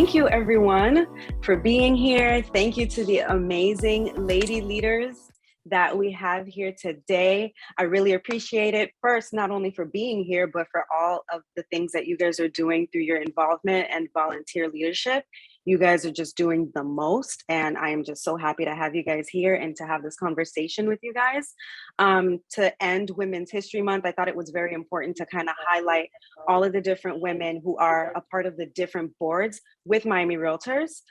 Thank you, everyone, for being here. Thank you to the amazing lady leaders that we have here today. I really appreciate it. First, not only for being here, but for all of the things that you guys are doing through your involvement and volunteer leadership. You guys are just doing the most, and I am just so happy to have you guys here and to have this conversation with you guys. To end Women's History Month, I thought it was very important to kind of highlight all of the different women who are a part of the different boards with Miami Realtors.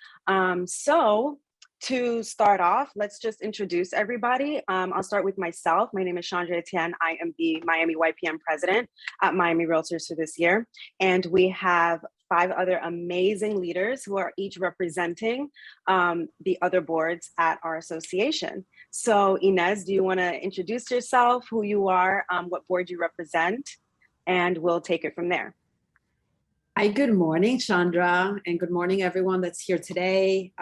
So to start off, let's just introduce everybody. I'll start with myself. My name is Chandra Etienne. I am the Miami YPM president at Miami Realtors for this year. And we have 5 other amazing leaders who are each representing the other boards at our association. So Ines, do you want to introduce yourself, who you are, what board you represent, and we'll take it from there. Hi, good morning, Chandra, and good morning, everyone that's here today.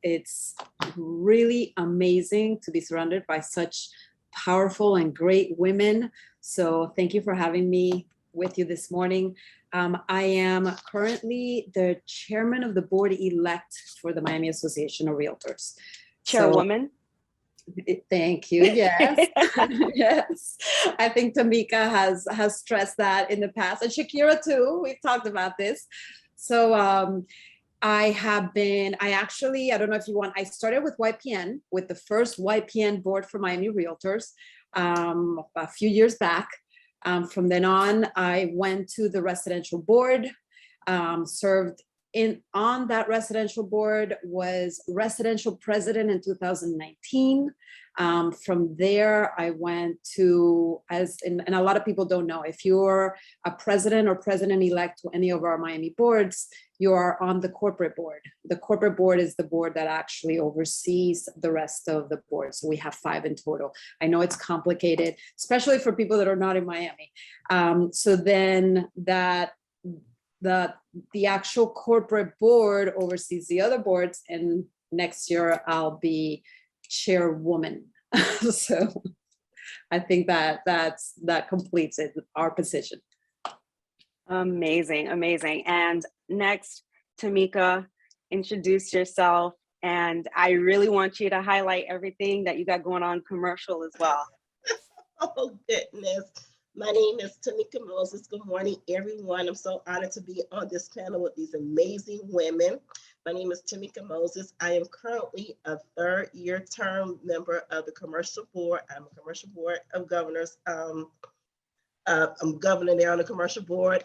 It's really amazing to be surrounded by such powerful and great women. So thank you for having me with you this morning. I am currently the chairman of the board-elect for the Miami Association of Realtors. Chairwoman. Thank you. Yes. Yes. I think Tamika has stressed that in the past, and Shakearah too. We've talked about this. So I don't know if you want, I started with YPN, with the first YPN board for Miami Realtors a few years back. From then on, I went to the residential board, served on that residential board, was residential president in 2019. From there, I went to, and a lot of people don't know, if you're a president or president-elect to any of our Miami boards, you are on the corporate board. The corporate board is the board that actually oversees the rest of the board. So we have 5 in total. I know it's complicated, especially for people that are not in Miami. So then the actual corporate board oversees the other boards, and next year I'll be chairwoman. So I think that completes it, our position. Amazing. And next, Tamika, introduce yourself. And I really want you to highlight everything that you got going on commercial as well. Oh, goodness. My name is Tamika Moses. Good morning, everyone. I'm so honored to be on this panel with these amazing women. My name is Tamika Moses. I am currently a 3rd-year term member of the commercial board. I'm a commercial board of governors. I'm governor there on the commercial board.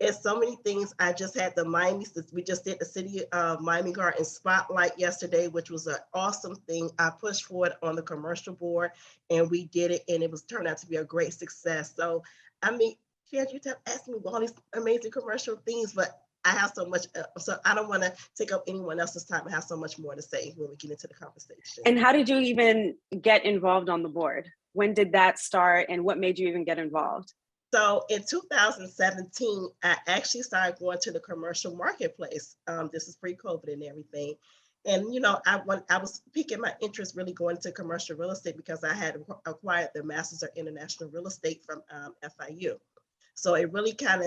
It's so many things. I just had we just did the City of Miami Garden Spotlight yesterday, which was an awesome thing. I pushed for it on the commercial board, and we did it, and it turned out to be a great success. So, I mean, Chad, you kept asking me all these amazing commercial things, but I have so much, so I don't want to take up anyone else's time. I have so much more to say when we get into the conversation. And how did you even get involved on the board? When did that start, and what made you even get involved? So in 2017, I actually started going to the commercial marketplace. This is pre-COVID and everything. And, you know, I was piquing my interest really going into commercial real estate because I had acquired the Masters of International Real Estate from FIU. So it really kind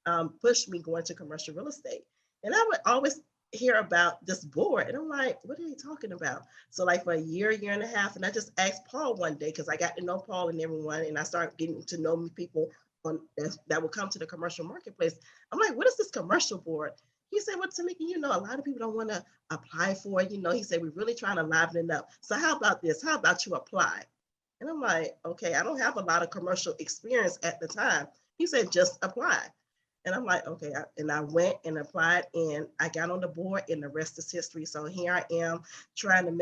of pushed me going to commercial real estate. And I would always hear about this board, and I'm like, what are they talking about? So like for a year and a half, and I just asked Paul one day, because I got to know Paul and everyone, and I started getting to know people that would come to the commercial marketplace. I'm like, what is this commercial board? He said, well, Tamika, you know, a lot of people don't want to apply for it. You know, he said, we're really trying to liven it up. So how about this? How about you apply? And I'm like, okay, I don't have a lot of commercial experience at the time. He said, just apply. And I'm like, okay, and I went and applied, and I got on the board, and the rest is history. So here I am helping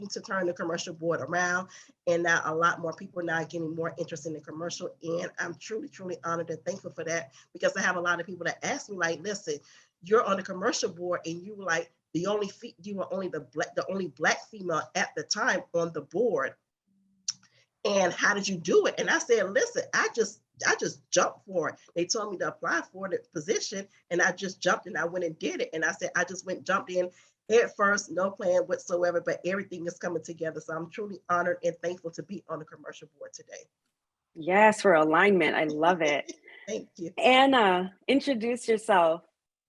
to turn the commercial board around. And now a lot more people now getting more interest in the commercial. And I'm truly, truly honored and thankful for that, because I have a lot of people that ask me, like, listen, you're on the commercial board, and you were like you were only the only Black female at the time on the board. And how did you do it? And I said, listen, I just jumped for it. They told me to apply for the position, and I just jumped, and I went and did it. And I said, I just jumped in head first, no plan whatsoever, but everything is coming together. So I'm truly honored and thankful to be on the commercial board today. Yes, for alignment. I love it. Thank you. Anna, introduce yourself.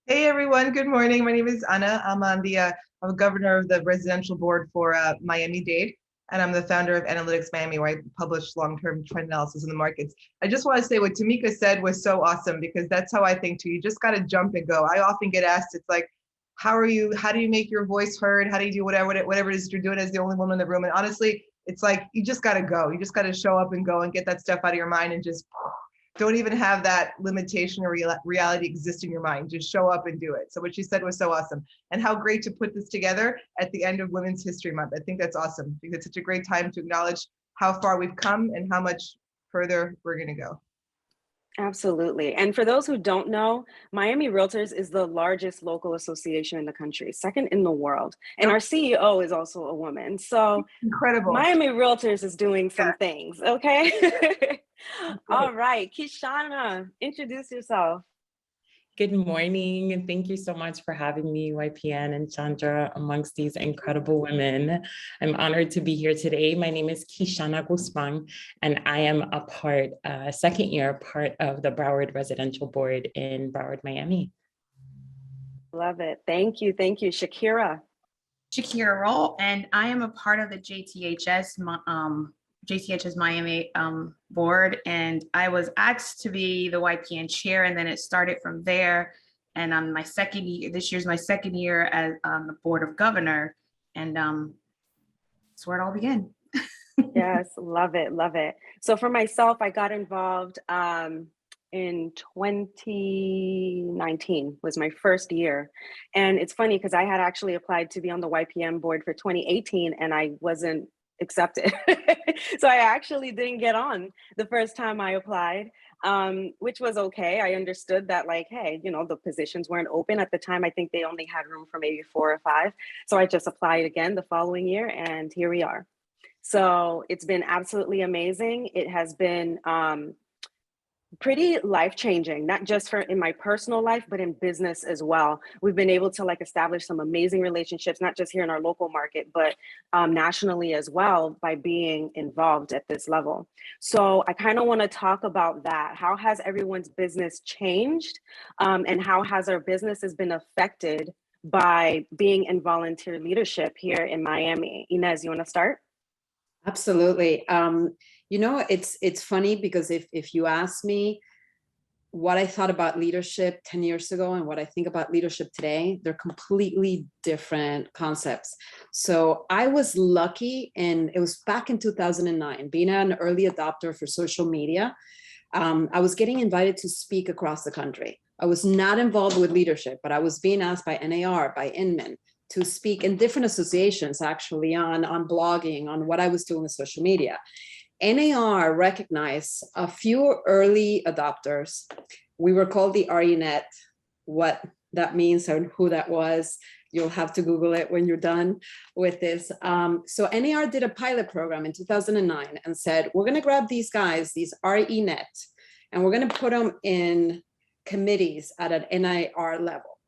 Hey everyone, good morning. My name is Anna. I'm I'm a governor of the residential board for Miami-Dade, and I'm the founder of Analytics Miami, where I publish long-term trend analysis in the markets. I just want to say what Tamika said was so awesome, because that's how I think too. You just got to jump and go. I often get asked, it's like, how do you make your voice heard? How do you do whatever it is you're doing as the only woman in the room? And honestly, it's like, you just got to go. You just got to show up and go and get that stuff out of your mind, and just don't even have that limitation or reality exist in your mind. Just show up and do it. So what she said was so awesome. And how great to put this together at the end of Women's History Month. I think that's awesome, because it's such a great time to acknowledge how far we've come and how much further we're going to go. Absolutely. And for those who don't know, Miami Realtors is the largest local association in the country, second in the world. And our CEO is also a woman. So incredible. Miami Realtors is doing some things, okay? All right, Kyshana, introduce yourself. Good morning, and thank you so much for having me, YPN and Chandra, amongst these incredible women. I'm honored to be here today. My name is Kyshana Guzman, and I am a second year part of the Broward Residential Board in Broward, Miami. Love it. Thank you. Thank you. Shakearah. Shakearah Rolle, and I am a part of the JTHS Miami board, and I was asked to be the YPN chair, and then it started from there. And on my second year, this year's my second year as on the board of governor, and that's where it all began. Yes, love it, love it. So for myself, I got involved in 2019 was my first year. And it's funny because I had actually applied to be on the YPM board for 2018 and I wasn't accepted. So I actually didn't get on the first time I applied, which was okay. I understood that, like, hey, you know, the positions weren't open at the time. I think they only had room for maybe 4 or 5. So I just applied again the following year and here we are. So it's been absolutely amazing. It has been pretty life-changing, not just for in my personal life, but in business as well. We've been able to like establish some amazing relationships, not just here in our local market, but nationally as well by being involved at this level. So I kind of want to talk about that. How has everyone's business changed? And how has our businesses been affected by being in volunteer leadership here in Miami? Ines, you want to start? Absolutely. You know, it's funny because if you ask me what I thought about leadership 10 years ago and what I think about leadership today, they're completely different concepts. So I was lucky, and it was back in 2009, being an early adopter for social media. I was getting invited to speak across the country. I was not involved with leadership, but I was being asked by NAR, by Inman, to speak in different associations, actually on blogging, on what I was doing with social media. NAR recognized a few early adopters. We were called the RENet. What that means and who that was, you'll have to Google it when you're done with this. So NAR did a pilot program in 2009 and said, we're gonna grab these guys, these RENet, and we're gonna put them in committees at an NAR level.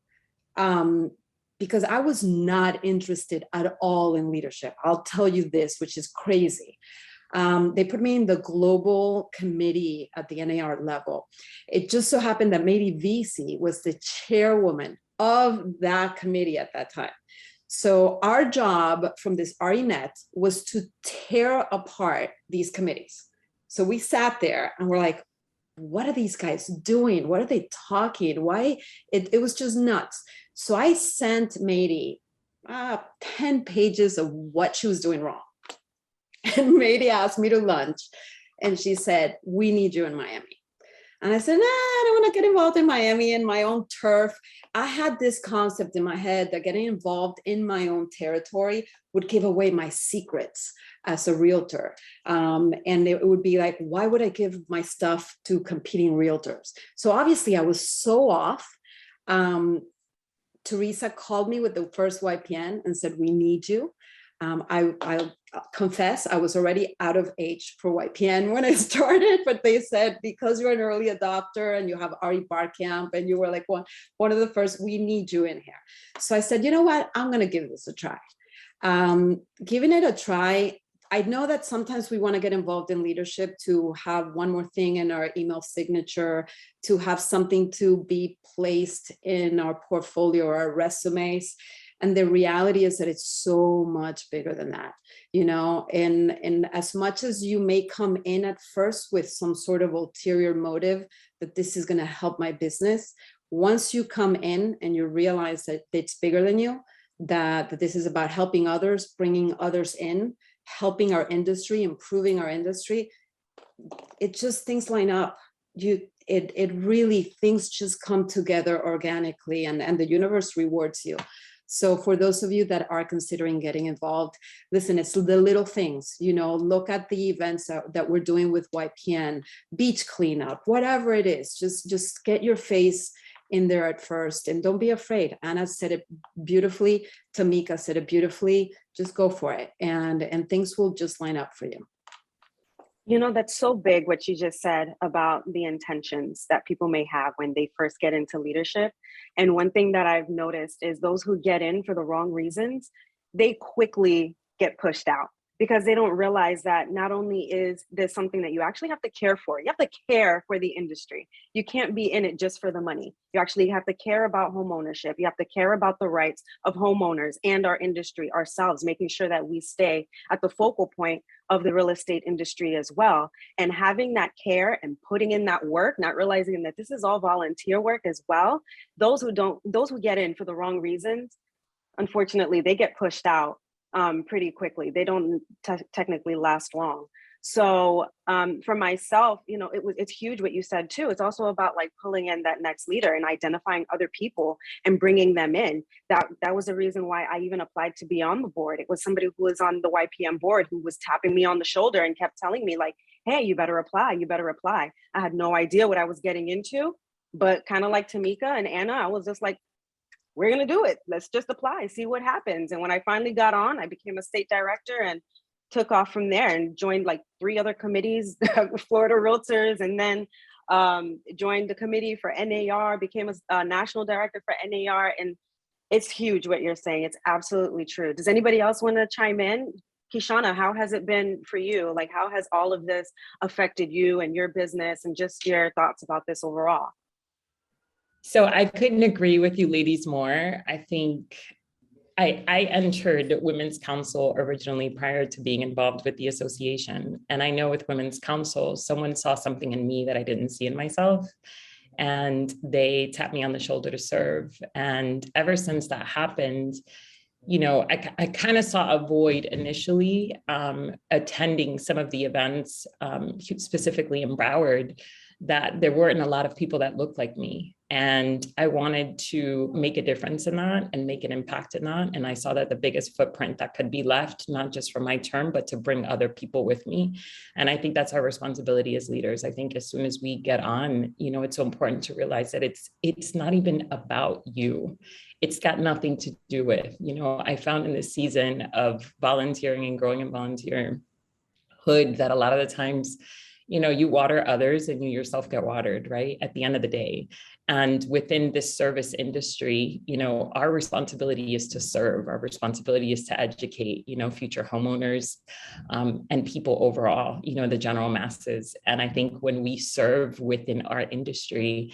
Because I was not interested at all in leadership. I'll tell you this, which is crazy. They put me in the global committee at the NAR level. It just so happened that Mady VC was the chairwoman of that committee at that time. So our job from this RENet was to tear apart these committees. So we sat there and we're like, what are these guys doing? What are they talking? Why? It was just nuts. So I sent Mady 10 pages of what she was doing wrong. And Mady asked me to lunch and she said, we need you in Miami. And I said, nah, I don't want to get involved in Miami in my own turf. I had this concept in my head that getting involved in my own territory would give away my secrets as a realtor. And it would be like, why would I give my stuff to competing realtors? So obviously I was so off. Teresa called me with the first YPN and said, we need you. I'll confess, I was already out of age for YPN when I started, but they said, because you're an early adopter and you have Ari Barcamp and you were like one of the first, we need you in here. So I said, you know what, I'm gonna give this a try. Giving it a try, I know that sometimes we want to get involved in leadership to have one more thing in our email signature, to have something to be placed in our portfolio or our resumes. And the reality is that it's so much bigger than that, you know, and as much as you may come in at first with some sort of ulterior motive that this is going to help my business, once you come in and you realize that it's bigger than you, that this is about helping others, bringing others in, helping our industry, improving our industry, it just, things line up. It really, things just come together organically, and the universe rewards you. So for those of you that are considering getting involved, listen, it's the little things, you know, look at the events that we're doing with YPN, beach cleanup, whatever it is, just get your face in there at first, and don't be afraid. Anna said it beautifully, Tamika said it beautifully, just go for it, and things will just line up for you. You know, that's so big what you just said about the intentions that people may have when they first get into leadership. And one thing that I've noticed is those who get in for the wrong reasons, they quickly get pushed out, because they don't realize that not only is this something that you actually have to care for, you have to care for the industry. You can't be in it just for the money. You actually have to care about home ownership. You have to care about the rights of homeowners and our industry ourselves, making sure that we stay at the focal point of the real estate industry as well. And having that care and putting in that work, not realizing that this is all volunteer work as well. Those who get in for the wrong reasons, unfortunately, they get pushed out pretty quickly. They don't technically last long. So for myself, you know, it's huge what you said too. It's also about like pulling in that next leader and identifying other people and bringing them in. That was the reason why I even applied to be on the board. It was somebody who was on the YPM board who was tapping me on the shoulder and kept telling me like, hey, you better apply, you better apply. I had no idea what I was getting into, but kind of like Tamika and Anna, I was just like, we're going to do it. Let's just apply, see what happens. And when I finally got on, I became a state director and took off from there and joined like 3 other committees, Florida Realtors, and then joined the committee for NAR, became a national director for NAR. And it's huge what you're saying. It's absolutely true. Does anybody else want to chime in? Kyshana, how has it been for you? Like, how has all of this affected you and your business, and just your thoughts about this overall? So I couldn't agree with you ladies more. I think I entered Women's Council originally prior to being involved with the association. And I know with Women's Council, someone saw something in me that I didn't see in myself. And they tapped me on the shoulder to serve. And ever since that happened, you know, I kind of saw a void initially attending some of the events, specifically in Broward, that there weren't a lot of people that looked like me. And I wanted to make a difference in that and make an impact in that. And I saw that the biggest footprint that could be left, not just for my term, but to bring other people with me. And I think that's our responsibility as leaders. I think as soon as we get on, you know, it's so important to realize that it's not even about you. It's got nothing to do with, you know, I found in this season of volunteering and growing in volunteerhood that a lot of the times, you know, you water others and you yourself get watered, right? At the end of the day. And within this service industry, you know, our responsibility is to serve. Our responsibility is to educate, you know, future homeowners and people overall, you know, the general masses. And I think when we serve within our industry,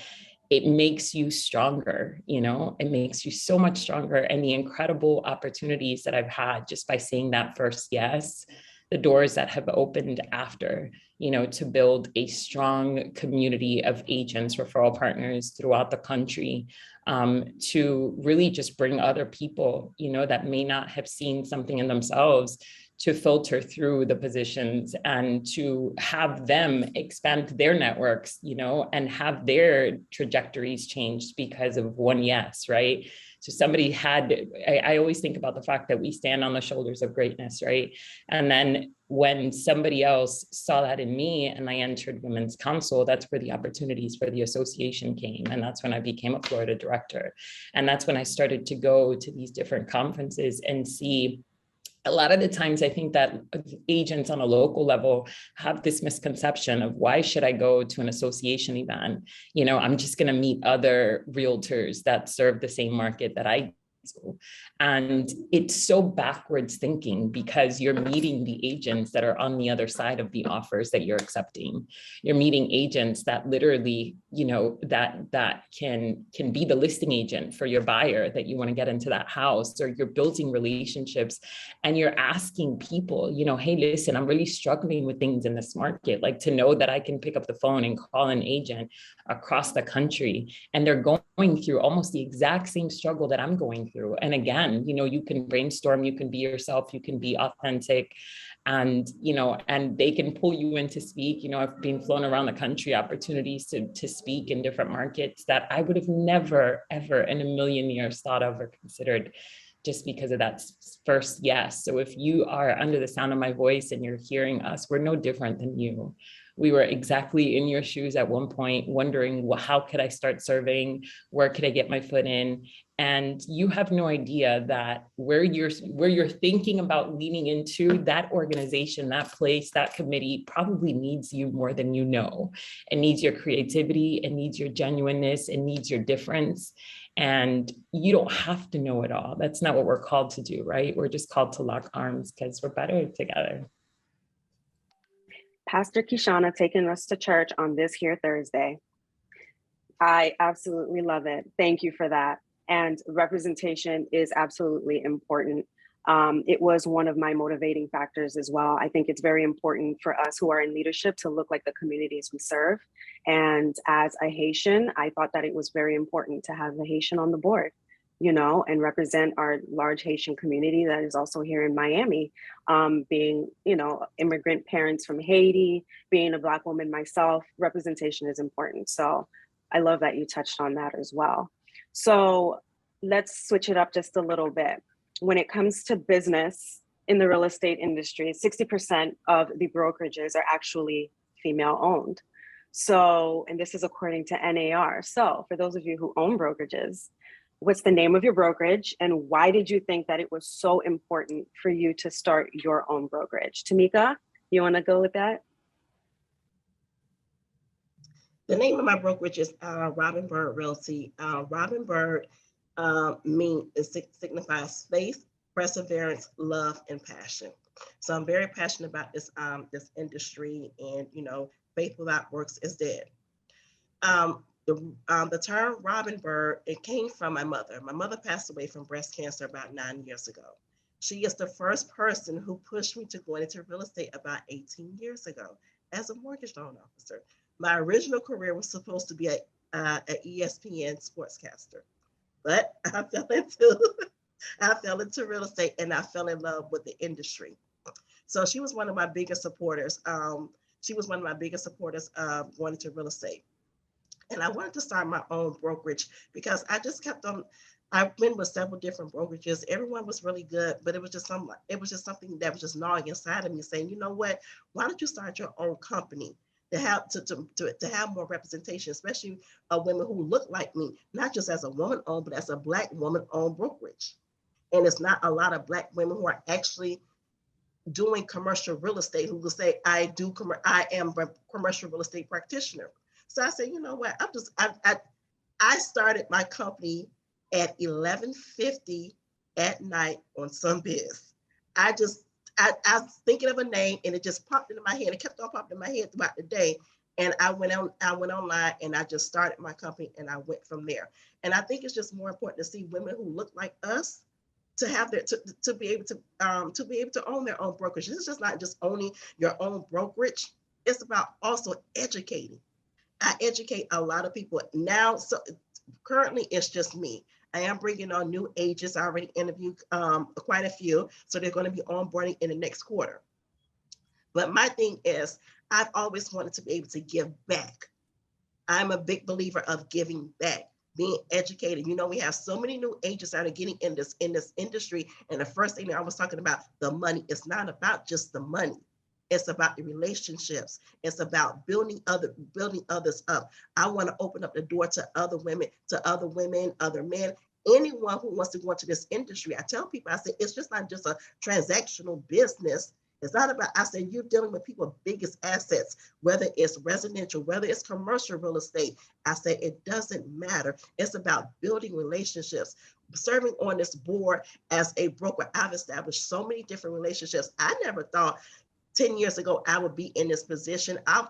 it makes you stronger, you know, it makes you so much stronger. And the incredible opportunities that I've had just by saying that first yes, the doors that have opened after, you know, to build a strong community of agents, referral partners throughout the country, to really just bring other people, you know, that may not have seen something in themselves, to filter through the positions and to have them expand their networks, you know, and have their trajectories changed because of one yes, right? So somebody had, I always think about the fact that we stand on the shoulders of greatness, right? And then when somebody else saw that in me and I entered Women's Council, that's where the opportunities for the association came. And that's when I became a Florida director. And that's when I started to go to these different conferences and see. A lot of the times I think that agents on a local level have this misconception of why should I go to an association event? You know, I'm just going to meet other realtors that serve the same market that I council. And it's so backwards thinking because you're meeting the agents that are on the other side of the offers that you're accepting. You're meeting agents that literally, that can be the listing agent for your buyer that you want to get into that house, or you're building relationships and you're asking people, hey, listen, I'm really struggling with things in this market. Like, to know that I can pick up the phone and call an agent across the country and they're going through almost the exact same struggle that I'm going through. And again, you can brainstorm, you can be yourself, you can be authentic, and and they can pull you in to speak. I've been flown around the country, opportunities to speak in different markets that I would have never, ever in a million years thought of or considered, just because of that first yes. So if you are under the sound of my voice and you're hearing us, we're no different than you. We were exactly in your shoes at one point, wondering, well, how could I start serving? Where could I get my foot in? And you have no idea that where you're thinking about leaning into, that organization, that place, that committee probably needs you more than you know. It needs your creativity, it needs your genuineness, it needs your difference. And you don't have to know it all. That's not what we're called to do, right? We're just called to lock arms because we're better together. Pastor Kyshana taking us to church on this here Thursday. I absolutely love it. Thank you for that. And representation is absolutely important. It was one of my motivating factors as well. I think it's very important for us who are in leadership to look like the communities we serve. And as a Haitian, I thought that it was very important to have a Haitian on the board, and represent our large Haitian community that is also here in Miami. Being, immigrant parents from Haiti, being a Black woman myself, representation is important. So I love that you touched on that as well. So let's switch it up just a little bit. When it comes to business in the real estate industry, 60% of the brokerages are actually female owned. So, and this is according to NAR. So for those of you who own brokerages, what's the name of your brokerage and why did you think that it was so important for you to start your own brokerage? Tamika, you want to go with that? The name of my brokerage is Robin Bird Realty. Robin Bird signifies faith, perseverance, love, and passion. So I'm very passionate about this industry, and faith without works is dead. The term Robin Bird, it came from my mother. My mother passed away from breast cancer about 9 years ago. She is the first person who pushed me to go into real estate about 18 years ago as a mortgage loan officer. My original career was supposed to be an ESPN sportscaster, but I fell into real estate and I fell in love with the industry. So she was one of my biggest supporters. She was one of my biggest supporters going into real estate. And I wanted to start my own brokerage because I just kept on. I've been with several different brokerages. Everyone was really good, but it was just something that was just gnawing inside of me, saying, you know what? Why don't you start your own company to have more representation, especially of women who look like me, not just as a woman-owned, but as a Black woman-owned brokerage. And it's not a lot of Black women who are actually doing commercial real estate who will say, I am a commercial real estate practitioner. So I said, you know what? I started my company at 11:50 at night on SunBiz. I was thinking of a name and it just popped into my head. It kept on popping in my head throughout the day. And I went online and I just started my company and I went from there. And I think it's just more important to see women who look like us to have to be able to own their own brokerage. It's just not just owning your own brokerage. It's about also educating. I educate a lot of people now. So currently it's just me. I am bringing on new agents. I already interviewed quite a few. So they're going to be onboarding in the next quarter. But my thing is, I've always wanted to be able to give back. I'm a big believer of giving back, being educated. We have so many new agents that are getting in this industry. And the first thing that I was talking about, the money. It's not about just the money. It's about the relationships. It's about building others up. I want to open up the door to other women, other men, anyone who wants to go into this industry. I tell people, I say, it's just not just a transactional business. It's not about, I said, you're dealing with people's biggest assets, whether it's residential, whether it's commercial real estate. I said, it doesn't matter. It's about building relationships. Serving on this board as a broker, I've established so many different relationships. I never thought 10 years ago, I would be in this position. I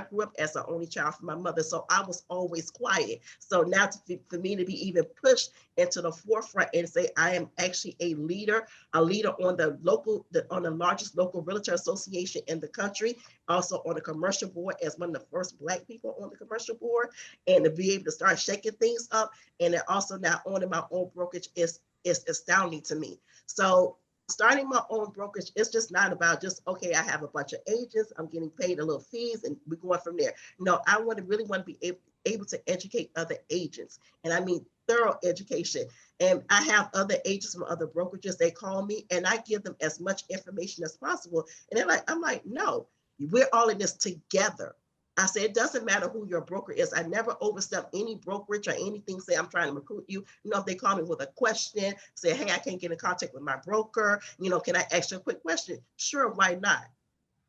grew up as the only child from my mother, so I was always quiet. So now for me to be even pushed into the forefront and say, I am actually a leader on on the largest local realtor association in the country, also on the commercial board as one of the first Black people on the commercial board, and to be able to start shaking things up, and then also now owning my own brokerage is astounding to me. So starting my own brokerage, it's just not about just, okay, I have a bunch of agents, I'm getting paid a little fees, and we're going from there. No, I really want to be able to educate other agents. And I mean thorough education. And I have other agents from other brokerages, they call me and I give them as much information as possible. And they're like, I'm like, no, we're all in this together. I said, it doesn't matter who your broker is. I never overstep any brokerage or anything, say I'm trying to recruit you. You know, if they call me with a question, say, hey, I can't get in contact with my broker. You know, can I ask you a quick question? Sure, why not?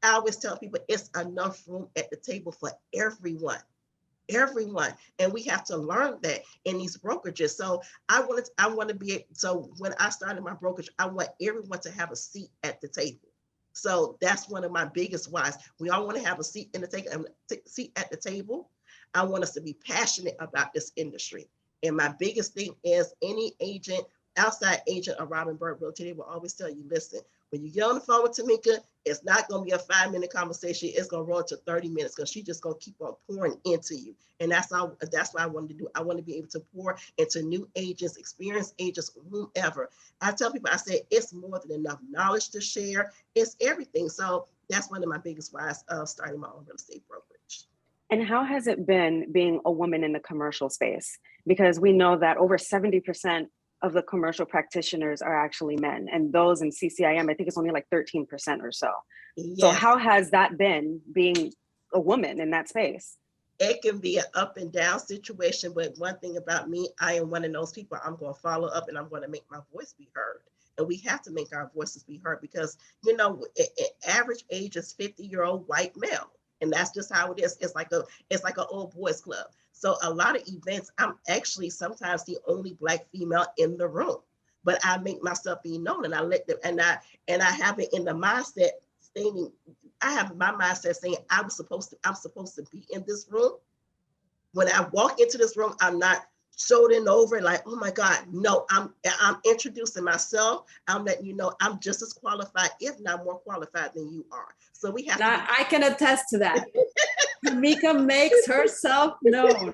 I always tell people it's enough room at the table for everyone. And we have to learn that in these brokerages. So I want to be, so when I started my brokerage, I want everyone to have a seat at the table. So that's one of my biggest whys. We all want to have a seat at the table. I want us to be passionate about this industry. And my biggest thing is any agent, outside agent of Robin Bird Realty, they will always tell you, listen, when you get on the phone with Tamika, it's not going to be a 5-minute conversation. It's going to roll to 30 minutes because she's just going to keep on pouring into you. And that's what I wanted to do. I want to be able to pour into new agents, experienced agents, whomever. I tell people, I say, it's more than enough knowledge to share. It's everything. So that's one of my biggest whys of starting my own real estate brokerage. And how has it been being a woman in the commercial space? Because we know that over 70% of the commercial practitioners are actually men, and those in CCIM, I think it's only like 13% or so. Yes. So how has that been being a woman in that space? It can be an up and down situation, but one thing about me, I am one of those people, I'm going to follow up and I'm going to make my voice be heard. And we have to make our voices be heard because, you know, average age is 50-year-old white male. And that's just how it is. It's like an old boys club. So a lot of events, I'm actually sometimes the only Black female in the room, but I make myself be known and I let them, and I have it in the mindset stating, I have my mindset saying I'm supposed to be in this room. When I walk into this room, I'm not shouldering over like, oh my God, no, I'm introducing myself. I'm letting you know I'm just as qualified, if not more qualified than you are. So we have to. I can attest to that. Tamika makes herself known.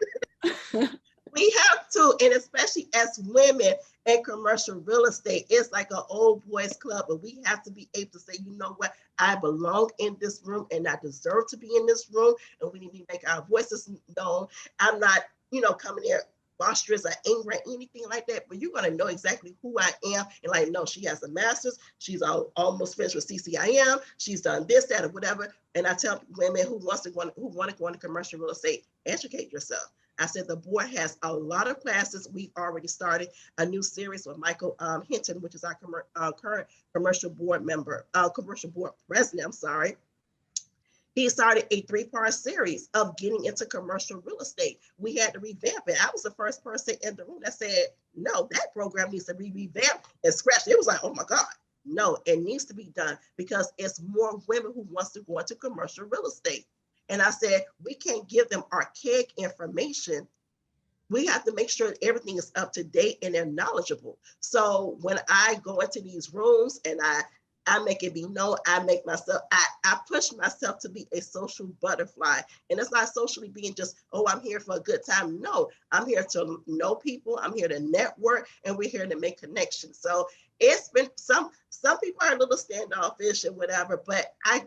We have to, and especially as women in commercial real estate, it's like an old boys club, but we have to be able to say, you know what, I belong in this room and I deserve to be in this room, and we need to make our voices known. I'm not, you know, coming here boisterous or angry or anything like that, but you're going to know exactly who I am. And like, no, she has a master's, she's almost finished with CCIM, she's done this, that, or whatever. And I tell women who want to go into commercial real estate, educate yourself. I said the board has a lot of classes. We've already started a new series with Michael Hinton, which is our current commercial board president, I'm sorry. He started a 3-part series of getting into commercial real estate. We had to revamp it. I was the first person in the room that said, no, that program needs to be revamped and scratched. It was like, oh my God, no, it needs to be done because it's more women who wants to go into commercial real estate. And I said, we can't give them archaic information. We have to make sure everything is up to date and they're knowledgeable. So when I go into these rooms and I make it be known, I push myself to be a social butterfly. And it's not socially being just, oh, I'm here for a good time. No, I'm here to know people. I'm here to network, and we're here to make connections. So it's been some people are a little standoffish and whatever, but I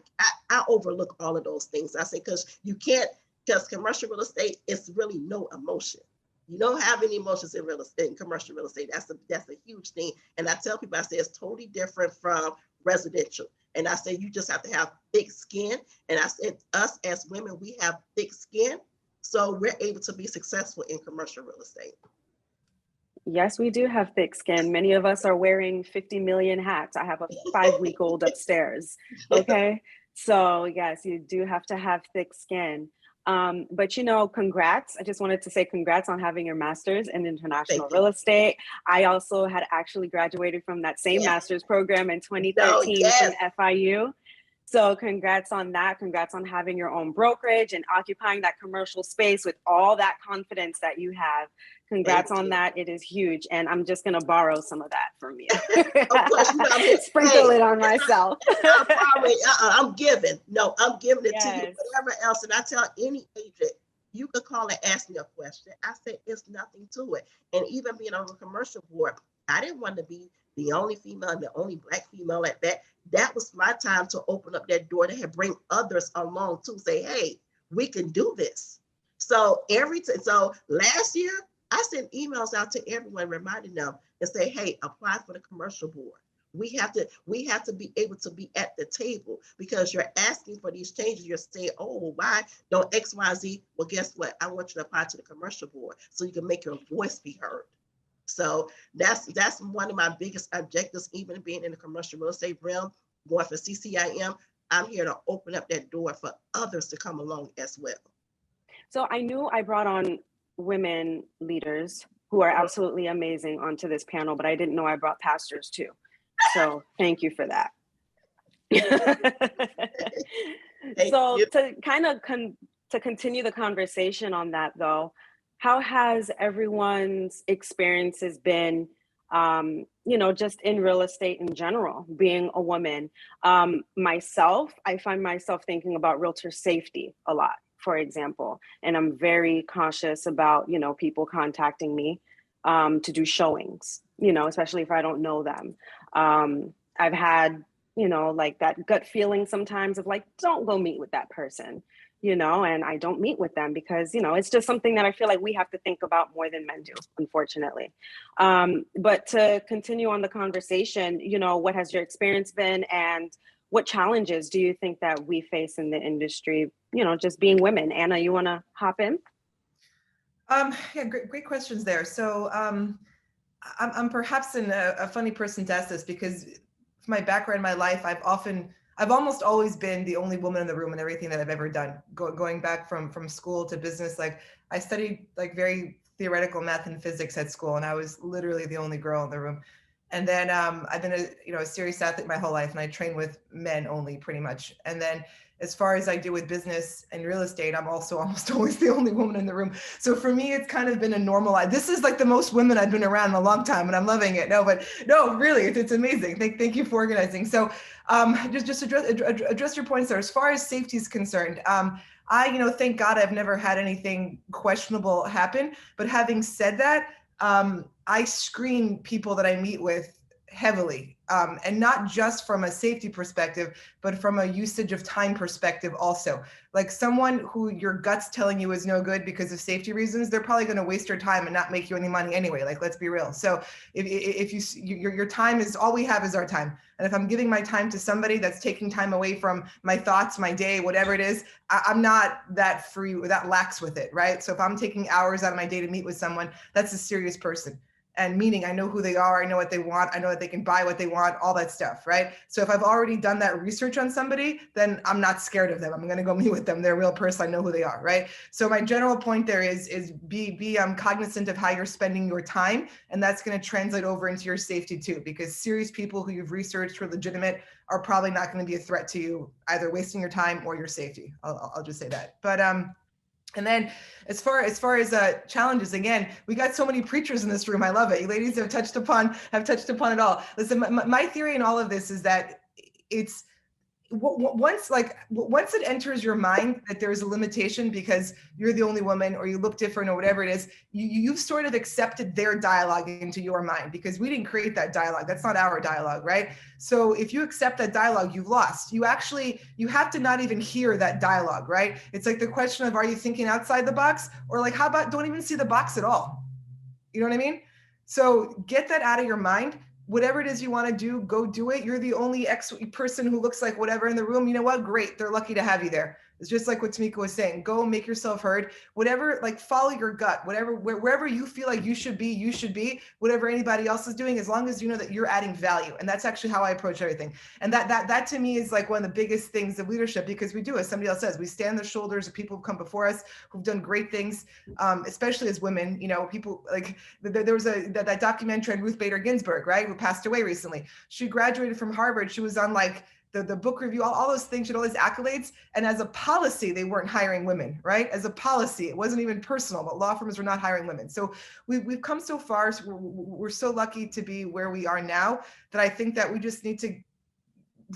overlook all of those things. I say, because commercial real estate is really no emotion. You don't have any emotions in real estate, in commercial real estate. That's a huge thing. And I tell people, I say it's totally different from residential. And I say you just have to have thick skin. And I said us as women, we have thick skin, so we're able to be successful in commercial real estate. Yes, we do have thick skin. Many of us are wearing 50 million hats. I have a 5-week-old upstairs. Okay. So yes, you do have to have thick skin. But congrats. I just wanted to say congrats on having your master's in international Thank you. real estate. I also had actually graduated from that same Yeah. master's program in 2013 No, yes. from FIU. So congrats on that. Congrats on having your own brokerage and occupying that commercial space with all that confidence that you have. Congrats Thank on you. that. It is huge. And I'm just going to borrow some of that from you. Of course, Sprinkle it on myself. I'm giving. No, I'm giving it to you. Yes. Whatever else. And I tell any agent, you could call and ask me a question. I said, it's nothing to it. And even being on the commercial board, I didn't want to be the only female and the only Black female at that. That was my time to open up that door to bring others along to say, hey, we can do this. So so last year, I sent emails out to everyone reminding them and say, hey, apply for the commercial board. We have to be able to be at the table because you're asking for these changes. You're saying, oh, why don't XYZ? Well, guess what? I want you to apply to the commercial board so you can make your voice be heard. So that's one of my biggest objectives, even being in the commercial real estate realm, going for CCIM. I'm here to open up that door for others to come along as well. So I knew I brought on women leaders who are absolutely amazing onto this panel, but I didn't know I brought pastors too. So thank you for that. So to kind of to continue the conversation on that though, how has everyone's experiences been, just in real estate in general, being a woman? Myself, I find myself thinking about realtor safety a lot, for example, and I'm very cautious about, people contacting me to do showings, especially if I don't know them. I've had, like that gut feeling sometimes of like, don't go meet with that person, and I don't meet with them because, it's just something that I feel like we have to think about more than men do, unfortunately. But to continue on the conversation, what has your experience been and what challenges do you think that we face in the industry, just being women? Anna, you want to hop in? Yeah, great questions there. So I'm perhaps a funny person to ask this because my background in my life, I've almost always been the only woman in the room in everything that I've ever done. Going back from school to business, like I studied like very theoretical math and physics at school, and I was literally the only girl in the room. And then I've been a serious athlete my whole life, and I train with men only pretty much. And then as far as I do with business and real estate, I'm also almost always the only woman in the room. So for me, it's kind of been a normal, this is like the most women I've been around in a long time, and I'm loving it. No, really, it's amazing. Thank you for organizing. So just address your points there. As far as safety is concerned, I thank God I've never had anything questionable happen. But having said that, I screen people that I meet with heavily, and not just from a safety perspective, but from a usage of time perspective also. Like someone who your gut's telling you is no good because of safety reasons, they're probably going to waste your time and not make you any money anyway. Like, let's be real. So if your time is all we have is our time. And if I'm giving my time to somebody that's taking time away from my thoughts, my day, whatever it is, I'm not that free, that lax with it, right? So if I'm taking hours out of my day to meet with someone, that's a serious person. And meaning I know who they are, I know what they want, I know that they can buy what they want, all that stuff, right? So if I've already done that research on somebody, then I'm not scared of them. I'm gonna go meet with them. They're a real person, I know who they are, right? So my general point there is be cognizant of how you're spending your time, and that's gonna translate over into your safety too, because serious people who you've researched who are legitimate are probably not gonna be a threat to you, either wasting your time or your safety. I'll just say that. But and then as far as challenges, again, we got so many preachers in this room. I love it. You ladies have touched upon it all. Listen, my theory in all of this is that it's once it enters your mind that there's a limitation because you're the only woman or you look different or whatever it is, you've sort of accepted their dialogue into your mind because we didn't create that dialogue. That's not our dialogue, right? So if you accept that dialogue, you've lost. You have to not even hear that dialogue, right? It's like the question of, are you thinking outside the box? Or like, how about don't even see the box at all? You know what I mean? So get that out of your mind. Whatever it is you want to do, go do it. You're the only person who looks like whatever in the room. You know what? Great. They're lucky to have you there. It's just like what Tamika was saying, go make yourself heard, whatever, like follow your gut, whatever, wherever you feel like you should be, whatever anybody else is doing, as long as you know that you're adding value. And that's actually how I approach everything. And that to me is like one of the biggest things of leadership, because we do, as somebody else says, we stand on the shoulders of people who've come before us, who've done great things, especially as women, you know, people like, there was that documentary on Ruth Bader Ginsburg, right, who passed away recently. She graduated from Harvard. She was on like the book review, all those things, she had all these accolades. And as a policy, they weren't hiring women, right? As a policy, it wasn't even personal, but law firms were not hiring women. So we've come so far. So we're so lucky to be where we are now, that I think that we just need to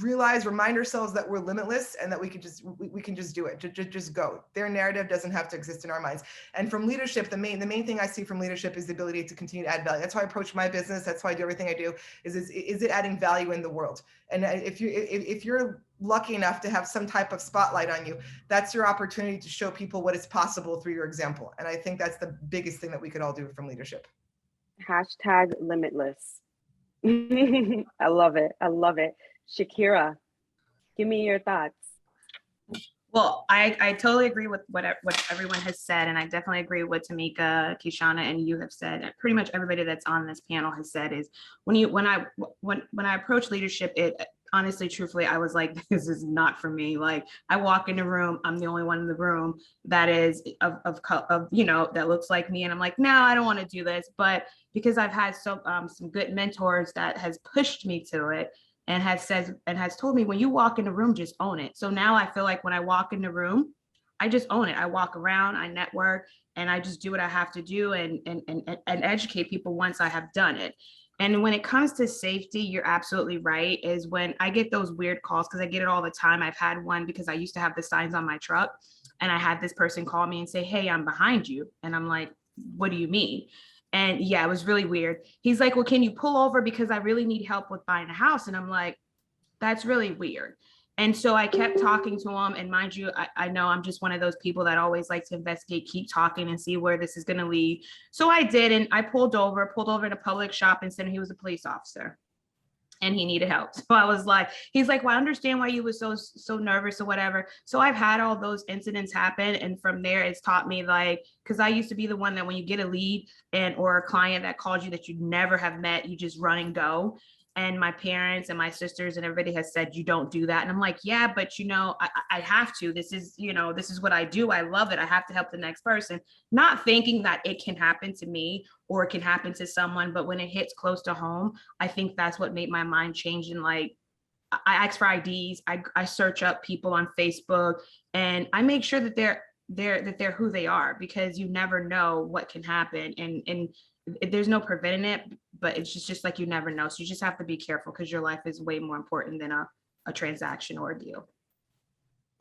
remind ourselves that we're limitless, and that we can just do it. Just go. Their narrative doesn't have to exist in our minds. And from leadership, the main thing I see from leadership is the ability to continue to add value. That's how I approach my business. That's how I do everything I do. Is it adding value in the world? And if you're lucky enough to have some type of spotlight on you, that's your opportunity to show people what is possible through your example. And I think that's the biggest thing that we could all do from leadership. #limitless. I love it. I love it. Shakearah, give me your thoughts. Well, I totally agree with what everyone has said, and I definitely agree with what Tamika, Kyshana, and you have said. And pretty much everybody that's on this panel has said is when I approach leadership, it honestly, truthfully, I was like, this is not for me. Like, I walk in the room, I'm the only one in the room that is of you know, that looks like me, and I'm like, no, I don't want to do this. But because I've had some good mentors that has pushed me to it, and has told me, when you walk in the room, just own it. So now I feel like when I walk in the room, I just own it. I walk around, I network, and I just do what I have to do and educate people once I have done it. And when it comes to safety, you're absolutely right, is when I get those weird calls, because I get it all the time. I've had one because I used to have the signs on my truck, and I had this person call me and say, hey, I'm behind you. And I'm like, what do you mean? And yeah, it was really weird. He's like, well, can you pull over, because I really need help with buying a house? And I'm like, that's really weird. And so I kept talking to him. And mind you, I know I'm just one of those people that always like to investigate, keep talking and see where this is going to lead. So I did. And I pulled over in a public shop, and said he was a police officer and he needed help. So I was like, he's like, well, I understand why you were so nervous or whatever. So I've had all those incidents happen. And from there, it's taught me, like, because I used to be the one that when you get a lead or a client that calls you that you never have met, you just run and go. And my parents and my sisters and everybody has said, you don't do that. And I'm like, yeah, but you know, I have to. This is what I do. I love it. I have to help the next person, not thinking that it can happen to me or it can happen to someone. But when it hits close to home, I think that's what made my mind change. And like, I ask for IDs. I search up people on Facebook, and I make sure that they're who they are, because you never know what can happen. And there's no preventing it, but it's just like, you never know. So you just have to be careful, because your life is way more important than a transaction or a deal.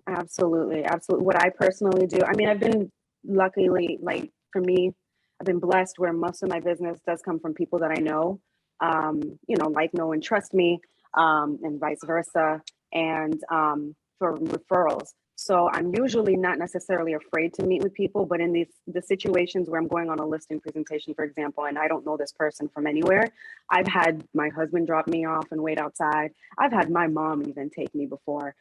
Absolutely. Absolutely. What I personally do, I mean, I've been luckily, like for me, I've been blessed where most of my business does come from people that I know, like, know and trust me, and vice versa. And for referrals. So I'm usually not necessarily afraid to meet with people, but in the situations where I'm going on a listing presentation, for example, and I don't know this person from anywhere, I've had my husband drop me off and wait outside. I've had my mom even take me before,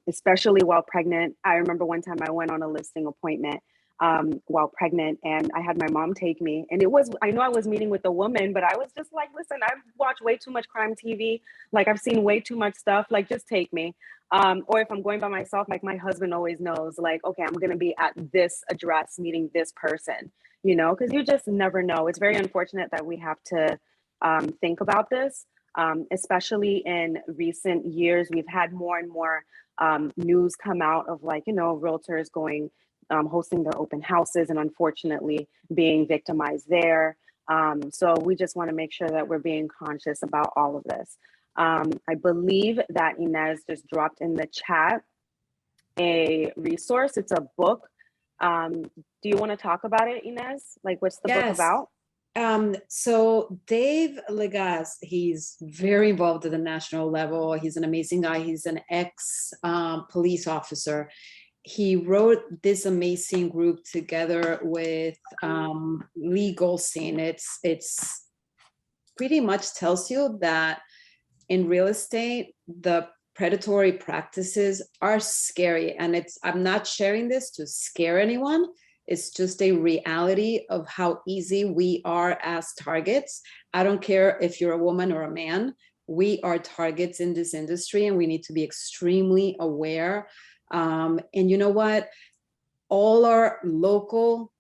especially while pregnant. I remember one time I went on a listing appointment while pregnant, and I had my mom take me, and I know I was meeting with a woman, but I was just like, listen, I've watched way too much crime TV. Like, I've seen way too much stuff, like, just take me. Or if I'm going by myself, like, my husband always knows, like, okay, I'm going to be at this address meeting this person, because you just never know. It's very unfortunate that we have to think about this, especially in recent years. We've had more and more news come out of, like, realtors going, hosting their open houses and unfortunately being victimized there. So we just want to make sure that we're being conscious about all of this. I believe that Ines just dropped in the chat a resource. It's a book. Do you want to talk about it, Ines? Like, what's the book about? So Dave Legas, he's very involved at the national level. He's an amazing guy. He's an ex-police officer. He wrote this amazing group together with Legal Scene. It's pretty much tells you that in real estate, the predatory practices are scary. And I'm not sharing this to scare anyone. It's just a reality of how easy we are as targets. I don't care if you're a woman or a man, we are targets in this industry, and we need to be extremely aware. And you know what? All our local,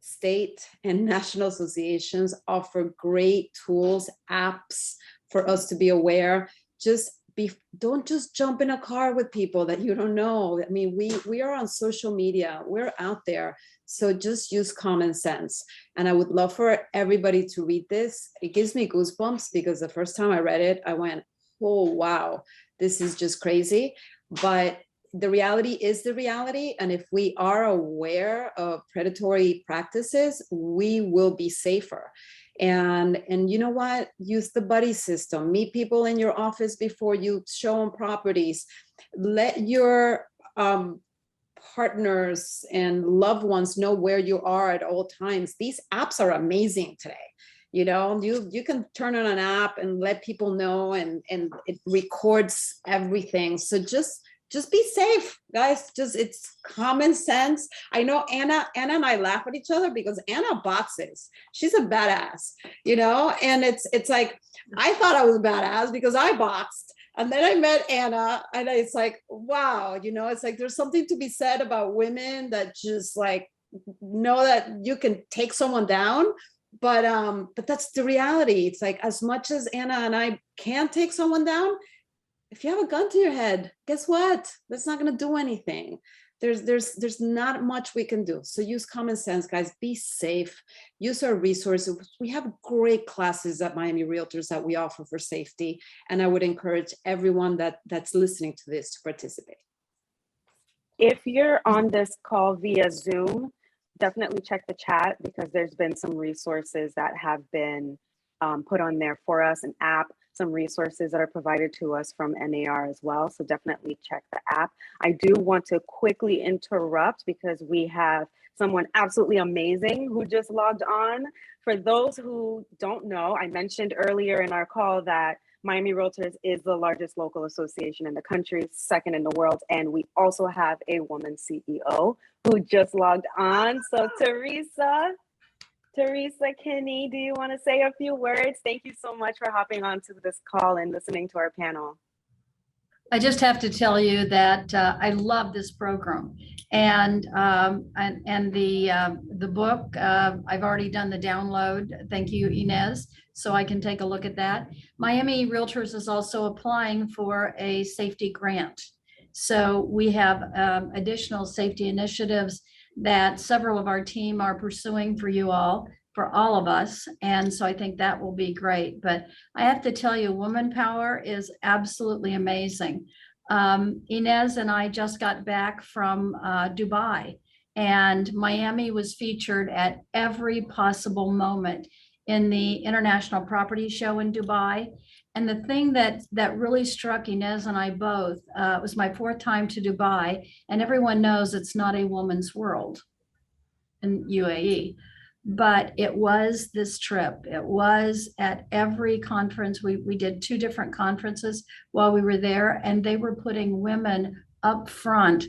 state, and national associations offer great tools, apps for us to be aware. Don't just jump in a car with people that you don't know. I mean, we are on social media, we're out there. So just use common sense. And I would love for everybody to read this. It gives me goosebumps because the first time I read it, I went, oh, wow, this is just crazy. But the reality is the reality. And if we are aware of predatory practices, we will be safer. And you know what? Use the buddy system. Meet people in your office before you show them properties. Let your partners and loved ones know where you are at all times. These apps are amazing today. You know, you can turn on an app and let people know, and it records everything. So just be safe, guys. It's common sense. I know Anna and I laugh at each other because Anna boxes. She's a badass, you know, and it's like, I thought I was a badass because I boxed. And then I met Anna, and it's like, wow, you know, it's like there's something to be said about women that just like know that you can take someone down. But that's the reality. It's like, as much as Anna and I can take someone down, if you have a gun to your head, guess what? That's not going to do anything. There's not much we can do. So use common sense, guys. Be safe. Use our resources. We have great classes at Miami Realtors that we offer for safety. And I would encourage everyone that's listening to this to participate. If you're on this call via Zoom, definitely check the chat, because there's been some resources that have been put on there for us, an app, some resources that are provided to us from NAR as well. So definitely check the app. I do want to quickly interrupt because we have someone absolutely amazing who just logged on. For those who don't know, I mentioned earlier in our call that Miami Realtors is the largest local association in the country, second in the world. And we also have a woman CEO who just logged on. So Teresa Kinney, do you want to say a few words? Thank you so much for hopping on to this call and listening to our panel. I just have to tell you that I love this program, and the book. I've already done the download. Thank you, Ines, so I can take a look at that. Miami Realtors is also applying for a safety grant, so we have additional safety initiatives that several of our team are pursuing for you all, for all of us. And so I think that will be great. But I have to tell you, woman power is absolutely amazing. Ines and I just got back from Dubai, and Miami was featured at every possible moment in the International Property Show in Dubai. And the thing that really struck Ines and I both, it was my 4th time to Dubai, and everyone knows it's not a woman's world in UAE, but it was this trip. It was at every conference. We did 2 different conferences while we were there, and they were putting women up front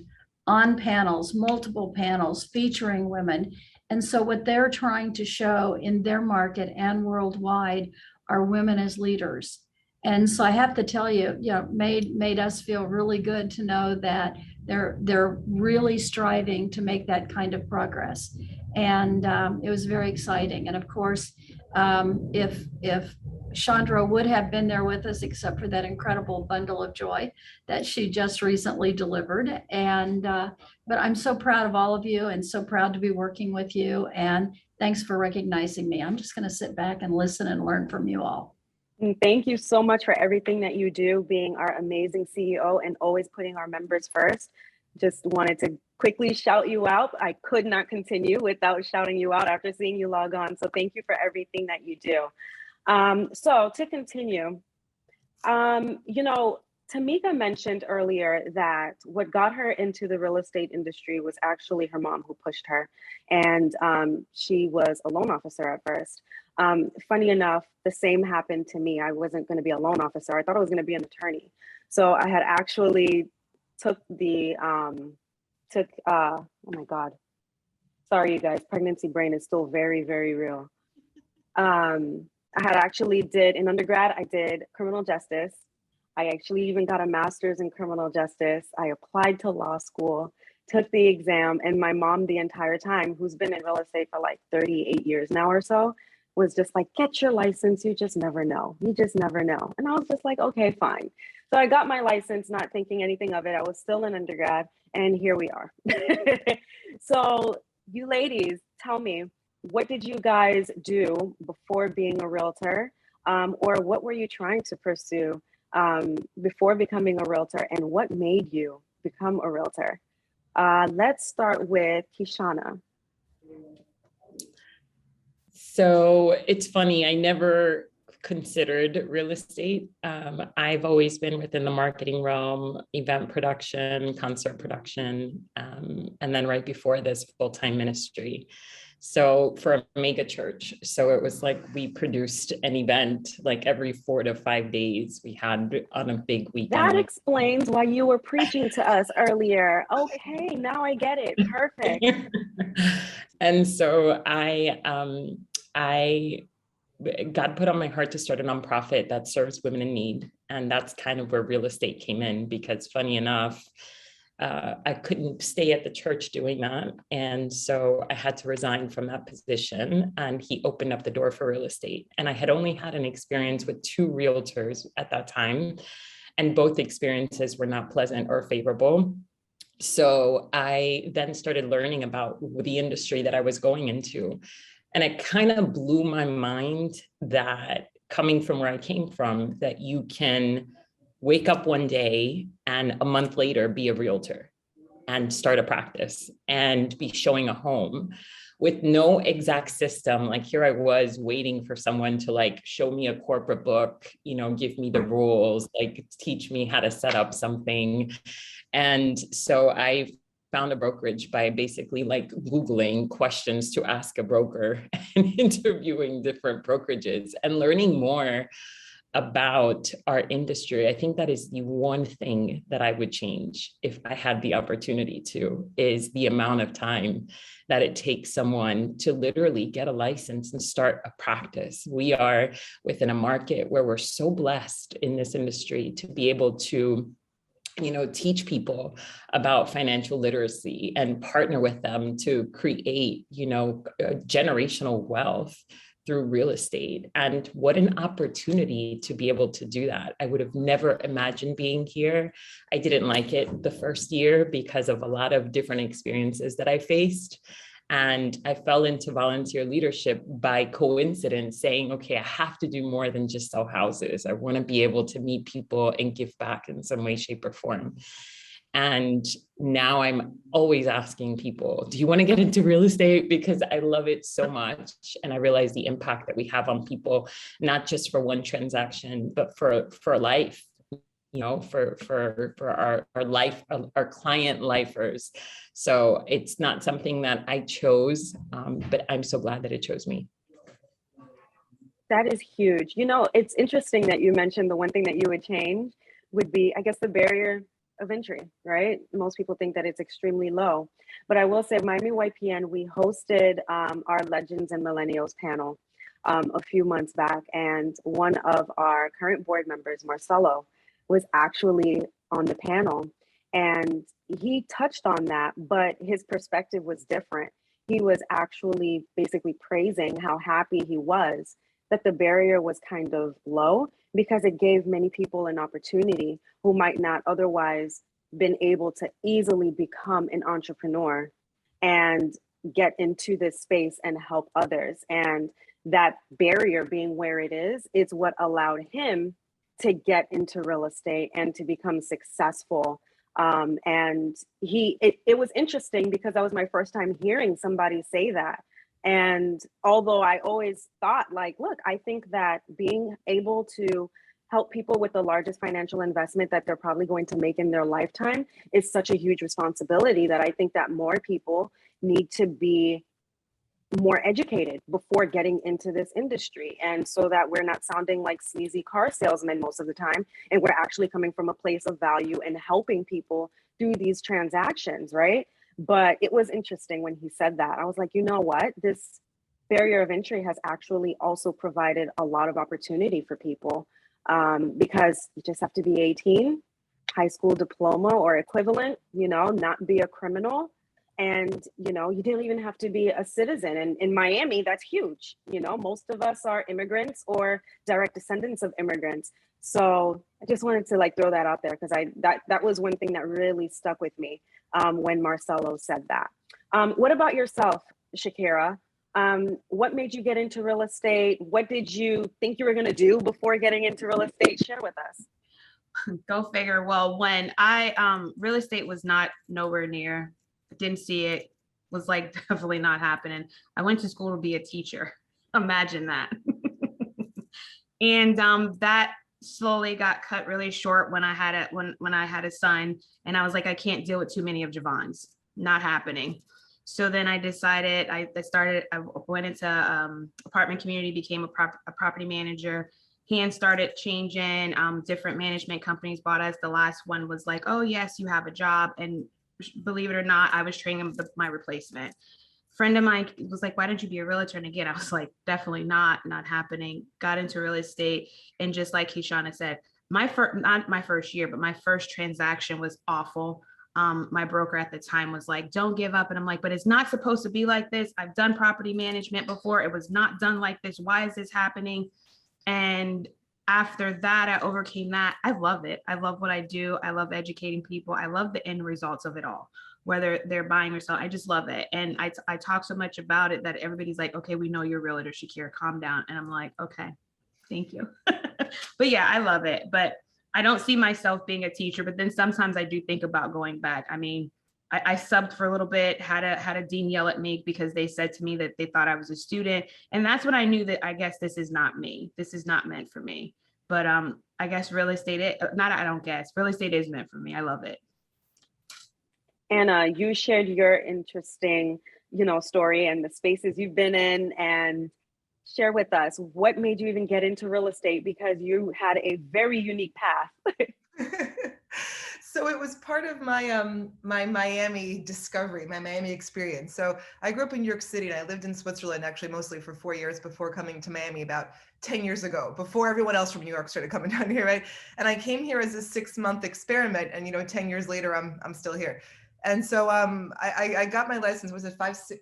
on panels, multiple panels featuring women. And so what they're trying to show in their market and worldwide are women as leaders. And so I have to tell you, made us feel really good to know that they're really striving to make that kind of progress. And it was very exciting. And of course, if Chandra would have been there with us, except for that incredible bundle of joy that she just recently delivered. And but I'm so proud of all of you, and so proud to be working with you. And thanks for recognizing me. I'm just going to sit back and listen and learn from you all. And thank you so much for everything that you do, being our amazing CEO and always putting our members first. Just wanted to quickly shout you out. I could not continue without shouting you out after seeing you log on. So thank you for everything that you do. So to continue, Tamika mentioned earlier that what got her into the real estate industry was actually her mom who pushed her. And she was a loan officer at first. Funny enough, the same happened to me. I wasn't going to be a loan officer. I thought I was going to be an attorney. So I had actually took oh my God, sorry you guys, pregnancy brain is still very, very real. I had actually did in undergrad, I did criminal justice. I actually even got a master's in criminal justice. I applied to law school, took the exam, and my mom the entire time, who's been in real estate for like 38 years now or so, was just like, get your license, you just never know. You just never know. And I was just like, okay, fine. So I got my license, not thinking anything of it. I was still in undergrad, and here we are. So you ladies, tell me, what did you guys do before being a realtor? Or what were you trying to pursue before becoming a realtor, and what made you become a realtor? Let's start with Kyshana. So it's funny, I never considered real estate. I've always been within the marketing realm, event production, concert production, and then right before this, full-time ministry. So for a mega church, so it was like we produced an event like every 4 to 5 days we had on a big weekend. That explains why you were preaching to us earlier. Okay, now I get it. Perfect. And so God put on my heart to start a nonprofit that serves women in need. And that's kind of where real estate came in, because funny enough, I couldn't stay at the church doing that. And so I had to resign from that position, and he opened up the door for real estate. And I had only had an experience with 2 realtors at that time, and both experiences were not pleasant or favorable. So I then started learning about the industry that I was going into. And it kind of blew my mind that, coming from where I came from, that you can wake up one day and a month later be a realtor and start a practice and be showing a home with no exact system. Like, here I was waiting for someone to like show me a corporate book, you know, give me the rules, like teach me how to set up something. And so I found a brokerage by basically like Googling questions to ask a broker and interviewing different brokerages and learning more about our industry. I think that is the one thing that I would change if I had the opportunity to, is the amount of time that it takes someone to literally get a license and start a practice. We are within a market where we're so blessed in this industry to be able to, you know, teach people about financial literacy and partner with them to create, you know, generational wealth through real estate. And what an opportunity to be able to do that. I would have never imagined being here. I didn't like it the first year because of a lot of different experiences that I faced. And I fell into volunteer leadership by coincidence, saying, okay, I have to do more than just sell houses. I want to be able to meet people and give back in some way, shape, or form. And now I'm always asking people, do you want to get into real estate? Because I love it so much. And I realize the impact that we have on people, not just for one transaction, but for life, you know, for our life, our client lifers. So it's not something that I chose, but I'm so glad that it chose me. That is huge. You know, it's interesting that you mentioned the one thing that you would change would be, I guess, the barrier of entry, right? Most people think that it's extremely low. But I will say, Miami YPN, we hosted our Legends and Millennials panel a few months back. And one of our current board members, Marcelo, was actually on the panel. And he touched on that, but his perspective was different. He was actually basically praising how happy he was that the barrier was kind of low, because it gave many people an opportunity who might not otherwise been able to easily become an entrepreneur and get into this space and help others. And that barrier being where it is what allowed him to get into real estate and to become successful. And it was interesting because that was my first time hearing somebody say that. And although I always thought, like, look, I think that being able to help people with the largest financial investment that they're probably going to make in their lifetime is such a huge responsibility, that I think that more people need to be more educated before getting into this industry, and so that we're not sounding like sleazy car salesmen most of the time, and we're actually coming from a place of value and helping people through these transactions, right? But it was interesting when he said that. I was like, you know what, this barrier of entry has actually also provided a lot of opportunity for people, because you just have to be 18, high school diploma or equivalent, not be a criminal. And, you didn't even have to be a citizen. And in Miami, that's huge. Most of us are immigrants or direct descendants of immigrants. So I just wanted to throw that out there, because that was one thing that really stuck with me when Marcelo said that. What about yourself, Shakearah? What made you get into real estate? What did you think you were going to do before getting into real estate? Share with us. Go figure. Well, when real estate was nowhere near, didn't see it, was definitely not happening. I went to school to be a teacher. Imagine that. And that slowly got cut really short when I had a son, and I was like, I can't deal with too many of Javon's. Not happening. So then I decided, I went into apartment community, became a property manager. Hands started changing. Different management companies bought us. The last one was like, oh yes, you have a job. And believe it or not, I was training my replacement. Friend of mine was like, why don't you be a realtor? And again, I was like, definitely not happening. Got into real estate. And just like Kyshana said, not my first year, but my first transaction was awful. My broker at the time was like, don't give up. And I'm like, but it's not supposed to be like this. I've done property management before. It was not done like this. Why is this happening? And after that, I overcame that. I love it. I love what I do. I love educating people. I love the end results of it all, whether they're buying or selling. I just love it. And I talk so much about it that everybody's like, okay, we know you're a realtor, Shakearah, calm down. And I'm like, okay, thank you. But yeah, I love it. But I don't see myself being a teacher, but then sometimes I do think about going back. I mean, I subbed for a little bit, had a dean yell at me because they said to me that they thought I was a student. And that's when I knew that I guess this is not me. This is not meant for me. But I guess real estate, real estate is meant for me. I love it. Anna, you shared your interesting, story and the spaces you've been in, and share with us what made you even get into real estate, because you had a very unique path. So it was part of my my Miami discovery, my Miami experience. So I grew up in New York City, and I lived in Switzerland actually mostly for 4 years before coming to Miami about 10 years ago, before everyone else from New York started coming down here, right? And I came here as a 6-month experiment, and 10 years later, I'm still here. And so I got my license, was it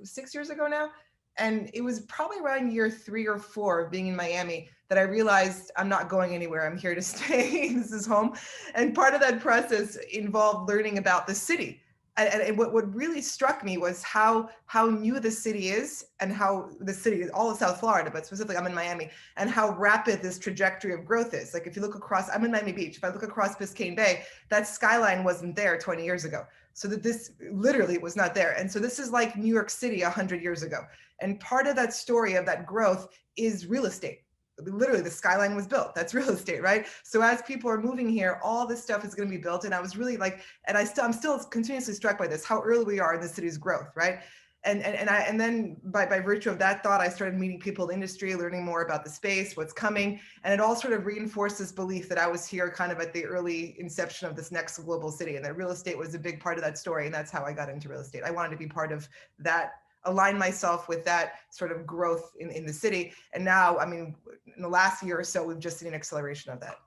6 years ago now? And it was probably around year 3 or 4 of being in Miami that I realized I'm not going anywhere. I'm here to stay. This is home. And part of that process involved learning about the city. And what really struck me was how new the city is, and how the city, all of South Florida, but specifically I'm in Miami, and how rapid this trajectory of growth is. Like if you look across, I'm in Miami Beach. If I look across Biscayne Bay, that skyline wasn't there 20 years ago. So that this literally was not there. And so this is like New York City 100 years ago. And part of that story of that growth is real estate. Literally the skyline was built. That's real estate, right? So as people are moving here, all this stuff is going to be built. And I was really like, and I'm still continuously struck by this, how early we are in the city's growth, right? And then by virtue of that thought, I started meeting people in the industry, learning more about the space, what's coming. And it all sort of reinforced this belief that I was here kind of at the early inception of this next global city, and that real estate was a big part of that story. And that's how I got into real estate. I wanted to be part of that, align myself with that sort of growth in the city. And now, I mean, in the last year or so, we've just seen an acceleration of that.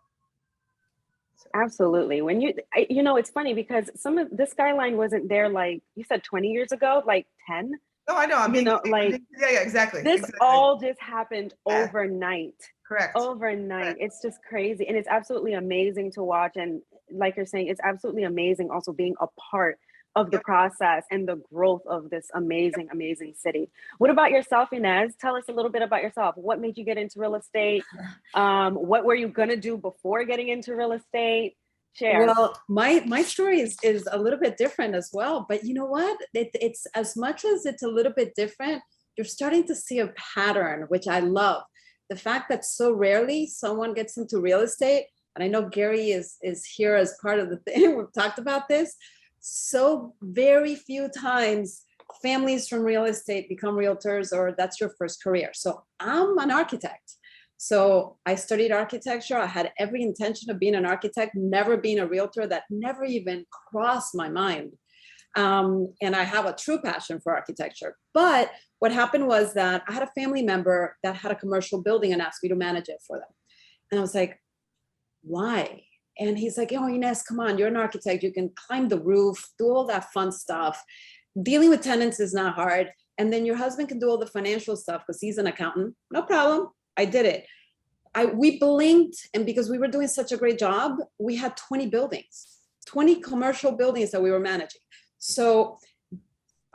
Absolutely. When it's funny because some of the skyline wasn't there, like you said, 20 years ago, like 10. Oh, I know. I mean, yeah, exactly. This all just happened overnight. Correct. Overnight. Correct. It's just crazy. And it's absolutely amazing to watch. And like you're saying, it's absolutely amazing also being a part of the process and the growth of this amazing, amazing city. What about yourself, Ines? Tell us a little bit about yourself. What made you get into real estate? What were you gonna do before getting into real estate? Share. Well, my story is a little bit different as well. But you know what? It's as much as it's a little bit different, you're starting to see a pattern, which I love. The fact that so rarely someone gets into real estate, and I know Gary is here as part of the thing, we've talked about this. So very few times families from real estate become realtors, or that's your first career. So I'm an architect. So I studied architecture. I had every intention of being an architect, never being a realtor. That never even crossed my mind. And I have a true passion for architecture. But what happened was that I had a family member that had a commercial building and asked me to manage it for them. And I was like, why? And he's like, oh, Ines, come on, you're an architect. You can climb the roof, do all that fun stuff. Dealing with tenants is not hard. And then your husband can do all the financial stuff because he's an accountant. No problem. I did it. We blinked, and because we were doing such a great job, we had 20 buildings, 20 commercial buildings that we were managing. So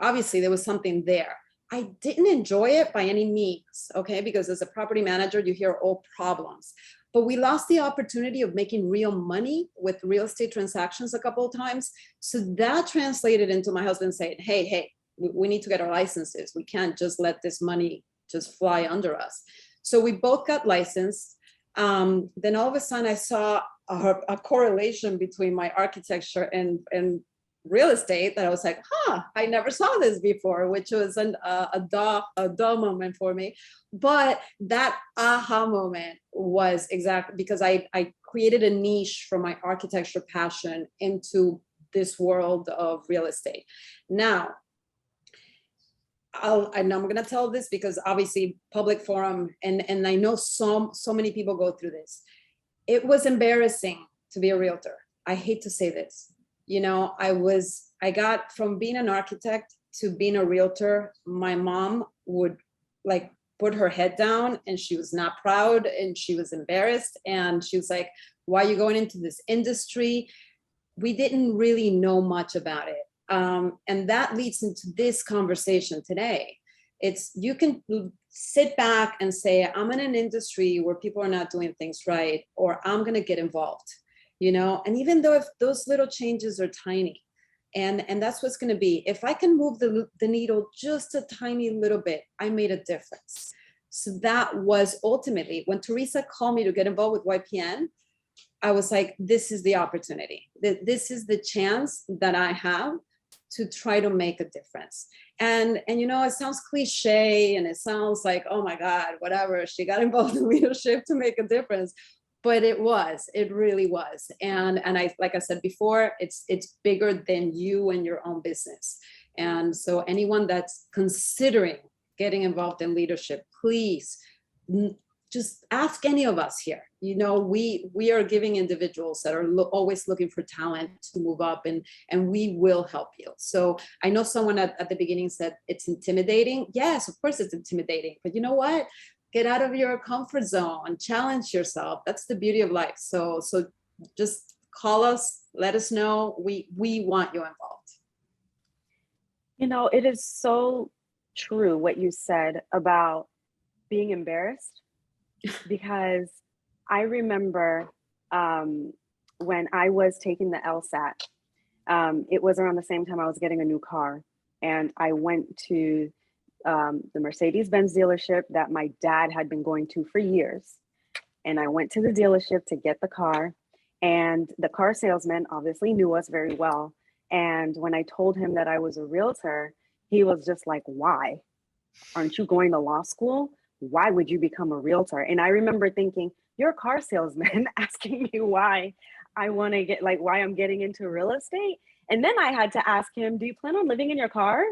obviously there was something there. I didn't enjoy it by any means, okay? Because as a property manager, you hear all problems. But we lost the opportunity of making real money with real estate transactions a couple of times. So that translated into my husband saying, hey, we need to get our licenses. We can't just let this money just fly under us. So we both got licensed. Then all of a sudden I saw a correlation between my architecture and real estate that I was like, I never saw this before, which was a duh moment for me. But that aha moment was exactly because I created a niche from my architecture passion into this world of real estate. Now, I'm going to tell this because obviously public forum, and I know so many people go through this. It was embarrassing to be a realtor. I hate to say this. You know, I got from being an architect to being a realtor. My mom would like put her head down and she was not proud and she was embarrassed. And she was like, why are you going into this industry? We didn't really know much about it. And that leads into this conversation today. You can sit back and say, I'm in an industry where people are not doing things right, or I'm going to get involved, you know? And even though if those little changes are tiny, and that's what's going to be, if I can move the needle just a tiny little bit, I made a difference. So that was ultimately when Teresa called me to get involved with YPN, I was like, this is the opportunity. This is the chance that I have to try to make a difference. And you know, it sounds cliche and it sounds like, oh my God, whatever, she got involved in leadership to make a difference. But it really was. And I, like I said before, it's bigger than you and your own business. And so anyone that's considering getting involved in leadership, please just ask any of us here. You know, we are giving individuals that are always looking for talent to move up, and we will help you. So I know someone at the beginning said it's intimidating. Yes, of course it's intimidating, but you know what? Get out of your comfort zone, challenge yourself. That's the beauty of life. So just call us, let us know. We want you involved. You know, it is so true what you said about being embarrassed, because I remember when I was taking the LSAT, it was around the same time I was getting a new car, and I went to the Mercedes-Benz dealership that my dad had been going to for years. And I went to the dealership to get the car, and the car salesman obviously knew us very well. And when I told him that I was a realtor, he was just like, why? Aren't you going to law school? Why would you become a realtor? And I remember thinking, you're a car salesman asking me why I want to why I'm getting into real estate. And then I had to ask him, do you plan on living in your car?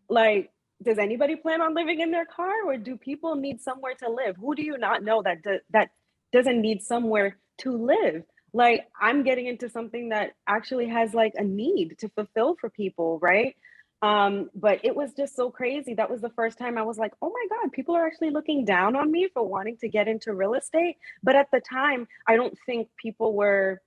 Like, does anybody plan on living in their car, or do people need somewhere to live? Who do you not know that doesn't need somewhere to live? Like, I'm getting into something that actually has like a need to fulfill for people, right? But it was just so crazy. That was the first time I was like, oh my God, people are actually looking down on me for wanting to get into real estate. But at the time, I don't think people were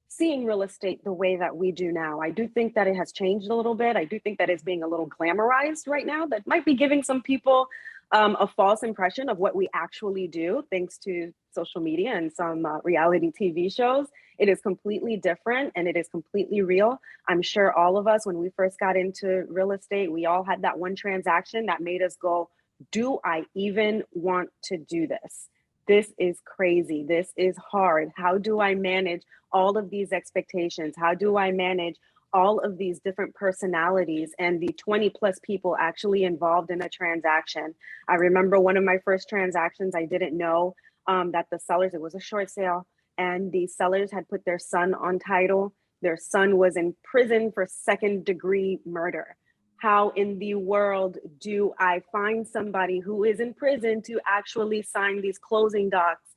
seeing real estate the way that we do now. I do think that it has changed a little bit. I do think that it's being a little glamorized right now. That might be giving some people a false impression of what we actually do, thanks to social media and some reality TV shows. It is completely different and it is completely real. I'm sure all of us, when we first got into real estate, we all had that one transaction that made us go, do I even want to do this? This is crazy. This is hard. How do I manage all of these expectations? How do I manage all of these different personalities and the 20 plus people actually involved in a transaction. I remember one of my first transactions, I didn't know that the sellers, it was a short sale, and the sellers had put their son on title. Their son was in prison for second-degree murder. How in the world do I find somebody who is in prison to actually sign these closing docs?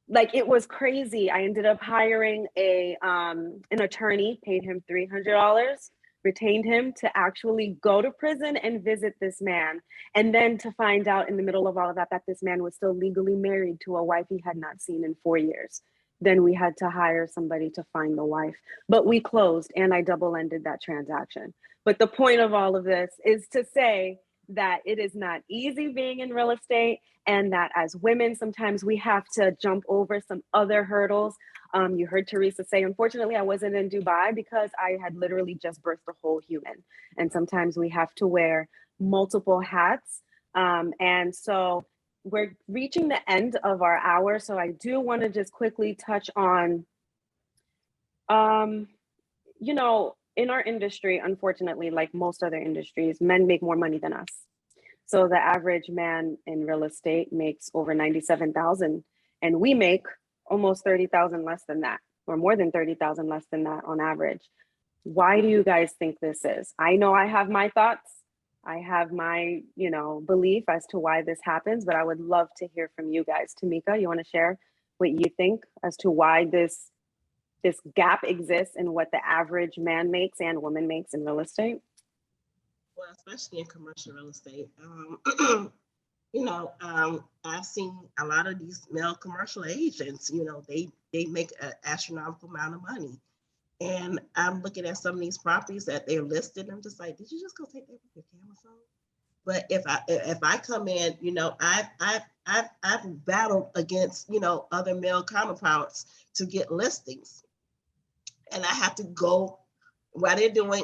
Like, it was crazy. I ended up hiring an attorney, paid him $300, retained him to actually go to prison and visit this man. And then to find out in the middle of all of that, that this man was still legally married to a wife he had not seen in 4 years. Then we had to hire somebody to find the wife. But we closed, and I double-ended that transaction. But the point of all of this is to say that it is not easy being in real estate, and that as women, sometimes we have to jump over some other hurdles. You heard Teresa say, unfortunately, I wasn't in Dubai because I had literally just birthed a whole human. And sometimes we have to wear multiple hats. And so we're reaching the end of our hour. So I do want to just quickly touch on, you know, in our industry, unfortunately, like most other industries, men make more money than us. So the average man in real estate makes over 97,000, and we make almost 30,000 less than that, or more than 30,000 less than that on average. Why do you guys think this is? I know I have my thoughts. I have my, you know, belief as to why this happens, but I would love to hear from you guys. Tamika, you want to share what you think as to why this gap exists in what the average man makes and woman makes in real estate? Well, especially in commercial real estate, I've seen a lot of these male commercial agents. You know, they make an astronomical amount of money, and I'm looking at some of these properties that they're listed. I'm just like, did you just go take that with your camera phone? But if I come in, you know, I've battled against, you know, other male counterparts to get listings, and I have to go while they're doing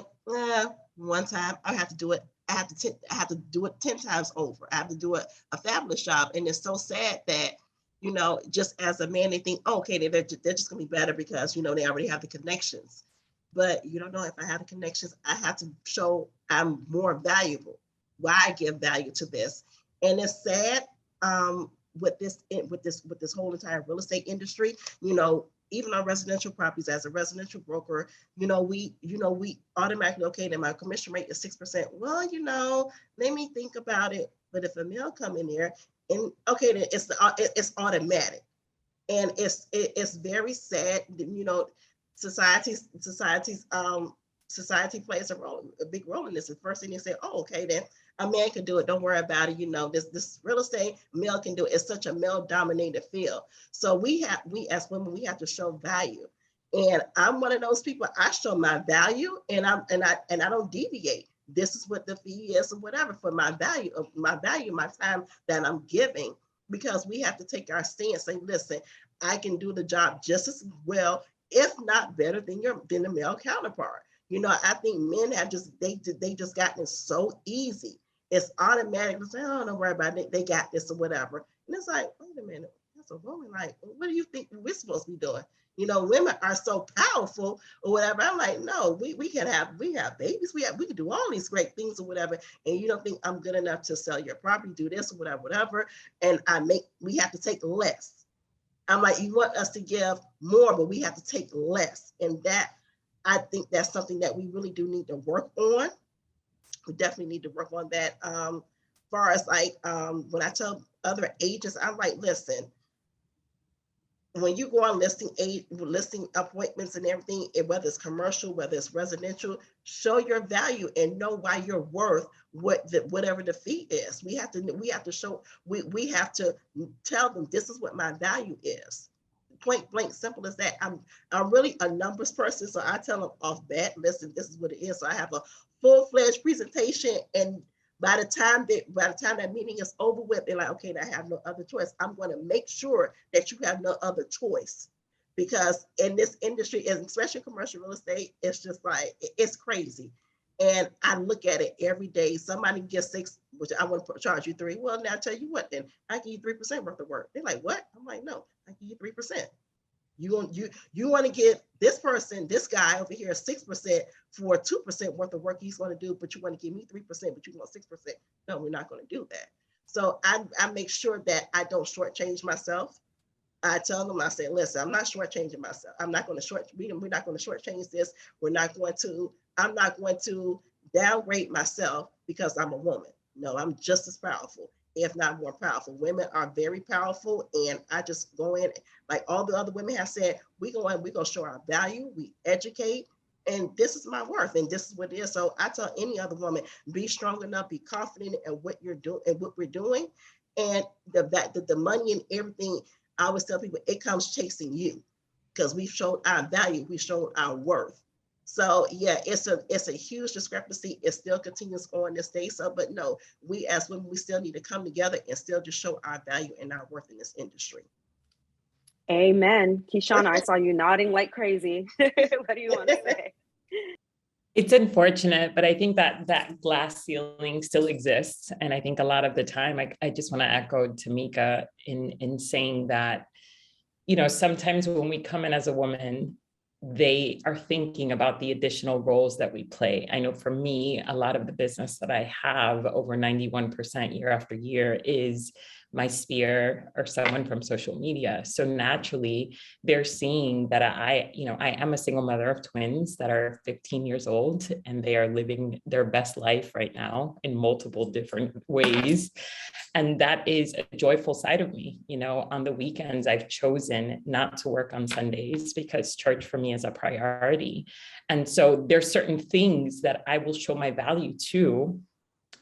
one time. I have to do it. I have to do it 10 times over. I have to do a fabulous job, and it's so sad that, you know, just as a man, they think, oh, okay, they're just gonna be better because, you know, they already have the connections. But you don't know, if I have the connections, I have to show I'm more valuable. Why I give value to this, and it's sad with this whole entire real estate industry. You know, even on residential properties, as a residential broker, we automatically, okay, then my commission rate is 6%. Well, let me think about it. But if a male come in there, and okay, then it's automatic, and it's very sad. Society plays a big role in this. The first thing they say, oh, okay, then a man can do it. Don't worry about it. This real estate, male can do it. It's such a male dominated field. So we as women, we have to show value. And I'm one of those people. I show my value, and I don't deviate. This is what the fee is, or whatever, for my value, my time that I'm giving, because we have to take our stance. Say, listen, I can do the job just as well, if not better than the male counterpart. I think men have just gotten it so easy. It's automatic to say, oh, don't worry about it. They got this or whatever. And it's like, wait a minute, that's a woman. Like, what do you think we're supposed to be doing? Women are so powerful or whatever. I'm like, no, we have babies. We can do all these great things or whatever. And you don't think I'm good enough to sell your property, do this or whatever. And we have to take less. I'm like, you want us to give more, but we have to take less. And that, I think that's something that we really do need to work on. We definitely need to work on that. Far as like, when I tell other agents, I'm like, listen, when you go on listing appointments and everything, whether it's commercial, whether it's residential, show your value and know why you're worth whatever the fee is. We have to show, we have to tell them, this is what my value is. Point blank, simple as that. I'm really a numbers person, so I tell them off bat, listen, this is what it is. So I have a full-fledged presentation, and by the time that meeting is over with, they're like, okay, I have no other choice. I'm going to make sure that you have no other choice, because in this industry, and especially commercial real estate, it's just like, it's crazy. And I look at it every day. Somebody gets 6, which I want to charge you 3. Well, now I tell you what, then I give you 3% worth of work. They're like, what? I'm like, no, I give you 3%. You want to get this person, this guy over here 6% for 2% worth of work he's going to do, but you want to give me 3%, but you want 6%. No, we're not going to do that. So I make sure that I don't shortchange myself. I tell them, I say, listen, I'm not shortchanging myself. We're not going to shortchange this. I'm not going to downgrade myself because I'm a woman. No, I'm just as powerful, if not more powerful. Women are very powerful. And I just go in, like all the other women have said, we're going to show our value, we educate, and this is my worth, and this is what it is. So I tell any other woman, be strong enough, be confident in what you're doing and what we're doing. And the money and everything, I always tell people, it comes chasing you because we've shown our value, we've shown our worth. So yeah, it's a huge discrepancy. It still continues on this day. So, but no, we as women, we still need to come together and still just show our value and our worth in this industry. Amen. Kyshana, I saw you nodding like crazy. What do you want to say? It's unfortunate, but I think that glass ceiling still exists. And I think a lot of the time, I just want to echo Tamika in saying that, sometimes when we come in as a woman, they are thinking about the additional roles that we play. I know for me, a lot of the business that I have, over 91% year after year, is my sphere or someone from social media. So naturally, they're seeing that I am a single mother of twins that are 15 years old, and they are living their best life right now in multiple different ways. And that is a joyful side of me. On the weekends, I've chosen not to work on Sundays because church for me is a priority. And so there's certain things that I will show my value to.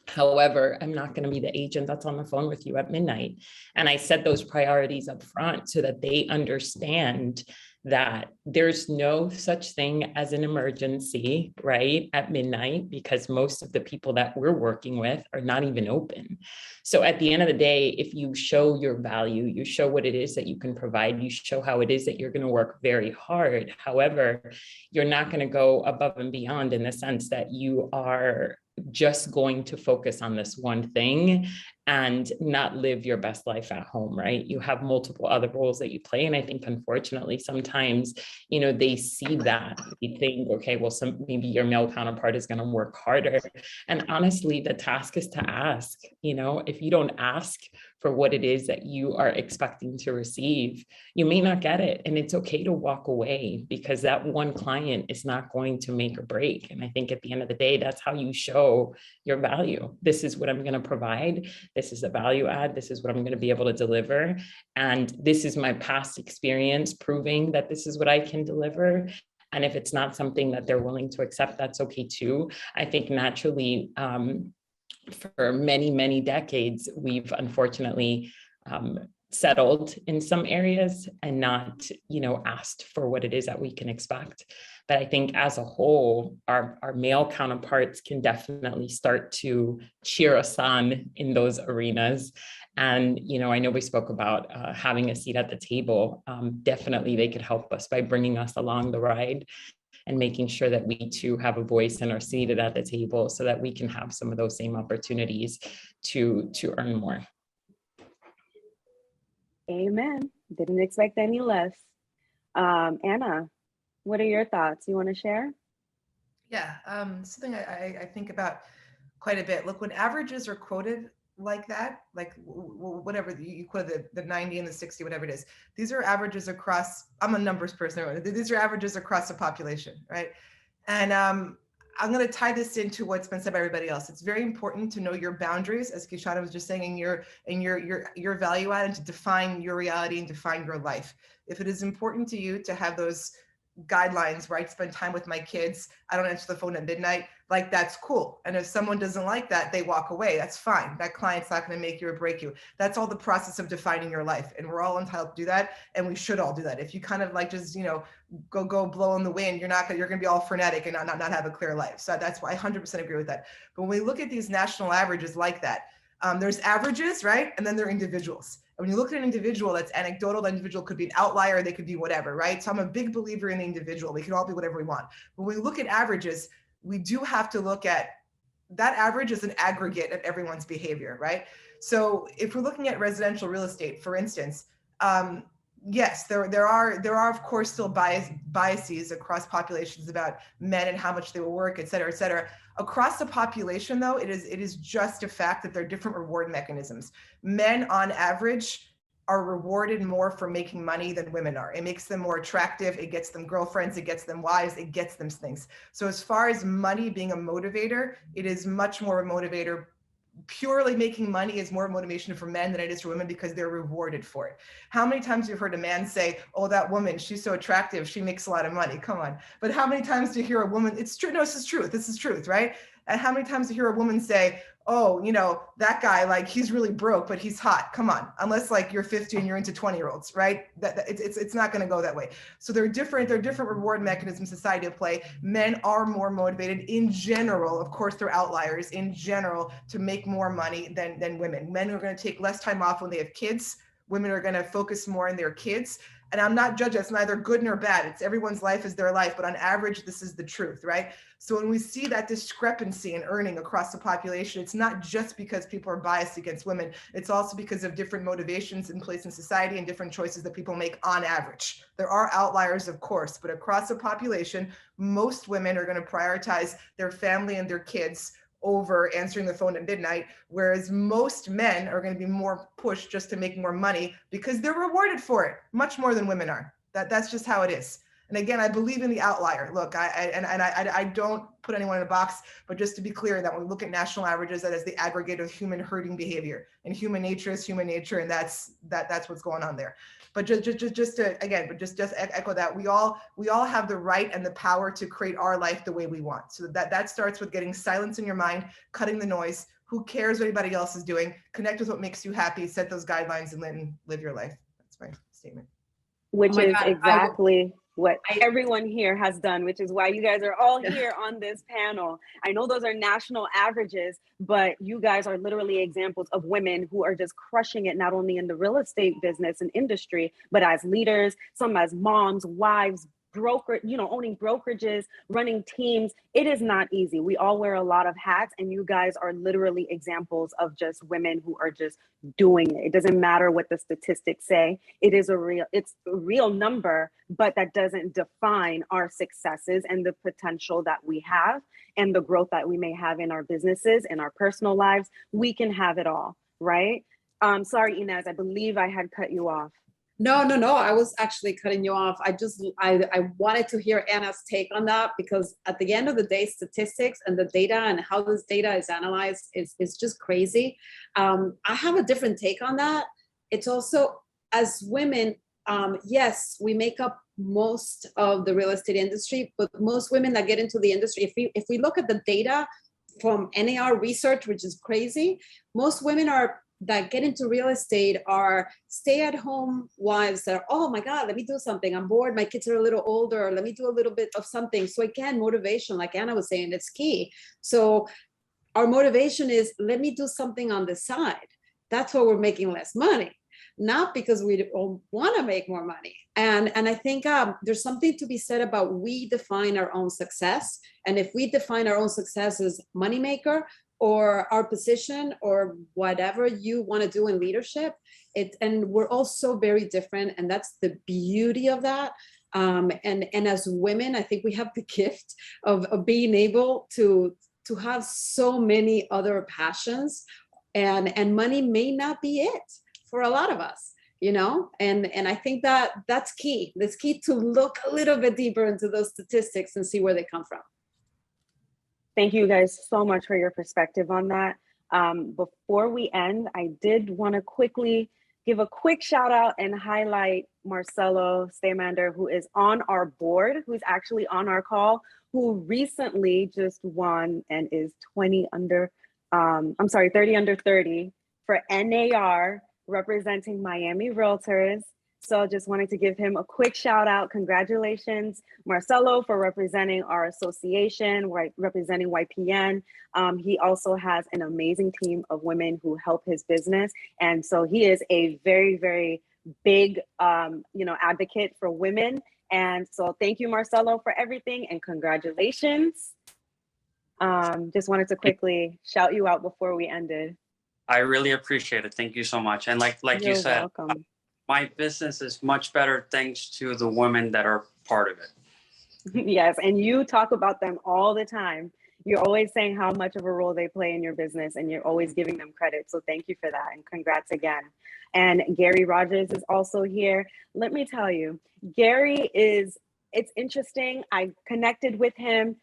However, I'm not going to be the agent that's on the phone with you at midnight. And I set those priorities up front so that they understand that there's no such thing as an emergency, right, at midnight, because most of the people that we're working with are not even open. So at the end of the day, if you show your value, you show what it is that you can provide, you show how it is that you're going to work very hard. However, you're not going to go above and beyond in the sense that you are just going to focus on this one thing and not live your best life at home, right? You have multiple other roles that you play. And I think, unfortunately, sometimes, they see that. They think, okay, well, maybe your male counterpart is going to work harder. And honestly, the task is to ask. If you don't ask for what it is that you are expecting to receive, you may not get it. And it's okay to walk away, because that one client is not going to make or break. And I think at the end of the day, that's how you show your value. This is what I'm going to provide. This is a value add. This is what I'm going to be able to deliver. And this is my past experience proving that this is what I can deliver. And if it's not something that they're willing to accept, that's okay too. I think naturally, for many, many decades, we've unfortunately settled in some areas and not, asked for what it is that we can expect. But I think as a whole, our male counterparts can definitely start to cheer us on in those arenas. And, I know we spoke about having a seat at the table. Definitely they could help us by bringing us along the ride and making sure that we too have a voice and are seated at the table so that we can have some of those same opportunities to earn more. Amen. Didn't expect any less. Anna, what are your thoughts? You want to share? Yeah, something I think about quite a bit. Look, when averages are quoted like that, like whatever you quoted, the 90 and the 60, whatever it is, these are averages across, I'm a numbers person, these are averages across the population, right? And I'm going to tie this into what's been said by everybody else. It's very important to know your boundaries, as Kyshana was just saying, in your value add, and to define your reality and define your life. If it is important to you to have those guidelines where I spend time with my kids, I don't answer the phone at midnight, like that's cool. And if someone doesn't like that, they walk away. That's fine. That client's not going to make you or break you. That's all the process of defining your life. And we're all entitled to do that. And we should all do that. If you kind of like just, go blow in the wind, you're going to be all frenetic and not have a clear life. So that's why I 100% agree with that. But when we look at these national averages like that, there's averages, right? And then there are individuals. And when you look at an individual that's anecdotal, that individual could be an outlier, they could be whatever, right? So I'm a big believer in the individual. We can all be whatever we want. But when we look at averages, we do have to look at that average as an aggregate of everyone's behavior, right? So if we're looking at residential real estate, for instance, yes, there are of course still biases across populations about men and how much they will work, et cetera, et cetera. Across the population, though, it is just a fact that there are different reward mechanisms. Men, on average, are rewarded more for making money than women are. It makes them more attractive. It gets them girlfriends. It gets them wives. It gets them things. So as far as money being a motivator, it is much more a motivator. Purely making money is more motivation for men than it is for women because they're rewarded for it. How many times have you heard a man say, oh, that woman, she's so attractive, she makes a lot of money, come on. But how many times do you hear a woman, it's true, no, this is truth, right? And how many times do you hear a woman say, oh, you know, that guy, like, he's really broke, but he's hot, come on. Unless like you're 50 and you're into 20-year-olds, right? It's not gonna go that way. So there are different reward mechanisms in society at play. Men are more motivated in general, of course they're outliers, in general, to make more money than women. Men are gonna take less time off when they have kids. Women are gonna focus more on their kids. And I'm not judging, it's neither good nor bad. It's everyone's life is their life, but on average, this is the truth, right? So when we see that discrepancy in earning across the population, it's not just because people are biased against women, it's also because of different motivations in place in society and different choices that people make on average. There are outliers, of course, but across the population, most women are gonna prioritize their family and their kids over answering the phone at midnight, whereas most men are going to be more pushed just to make more money because they're rewarded for it much more than women are. That's just how it is. And again, I believe in the outlier. Look, I don't put anyone in a box, but just to be clear that when we look at national averages, that is the aggregate of human herding behavior, and human nature is human nature, and that's what's going on there. But just to echo that, we all have the right and the power to create our life the way we want. So that starts with getting silence in your mind, cutting the noise. Who cares what anybody else is doing? Connect with what makes you happy, set those guidelines, and live your life. That's my statement. Which is exactly what everyone here has done, which is why you guys are all here on this panel. I know those are national averages, but you guys are literally examples of women who are just crushing it, not only in the real estate business and industry, but as leaders, some as moms, wives, owning brokerages, running teams. It is not easy. We all wear a lot of hats, and you guys are literally examples of just women who are just doing it. It doesn't matter what the statistics say. It's a real number, but that doesn't define our successes and the potential that we have and the growth that we may have in our businesses and our personal lives. We can have it all, right? Sorry, Ines, I believe I had cut you off. No, I was actually cutting you off. I wanted to hear Anna's take on that, because at the end of the day, statistics and the data and how this data is analyzed is just crazy. I have a different take on that. It's also, as women, yes, we make up most of the real estate industry, but most women that get into the industry, if we look at the data from NAR research, which is crazy, most women that get into real estate are stay-at-home wives that are, oh my God, let me do something. I'm bored. My kids are a little older. Let me do a little bit of something. So again, motivation, like Anna was saying, it's key. So our motivation is, let me do something on the side. That's why we're making less money, not because we don't want to make more money. And I think there's something to be said about we define our own success. And if we define our own success as moneymaker, or our position, or whatever you want to do in leadership, and we're all so very different, and that's the beauty of that. And as women, I think we have the gift of being able to have so many other passions, and money may not be it for a lot of us, you know. And I think that's key. It's key to look a little bit deeper into those statistics and see where they come from. Thank you guys so much for your perspective on that. Before we end, I did want to quickly give a quick shout out and highlight Marcelo Staymander, who is on our board, who's actually on our call, who recently just won and is 30 under 30 for NAR, representing Miami Realtors. So just wanted to give him a quick shout out. Congratulations, Marcelo, for representing our association, representing YPN. He also has an amazing team of women who help his business. And so he is a very, very big, advocate for women. And so thank you, Marcelo, for everything, and congratulations. Just wanted to quickly shout you out before we ended. I really appreciate it. Thank you so much. And like you said, welcome. my business is much better thanks to the women that are part of it. Yes, and you talk about them all the time. You're always saying how much of a role they play in your business, and you're always giving them credit. So thank you for that, and congrats again. And Gary Rogers is also here. Let me tell you, Gary it's interesting. I connected with him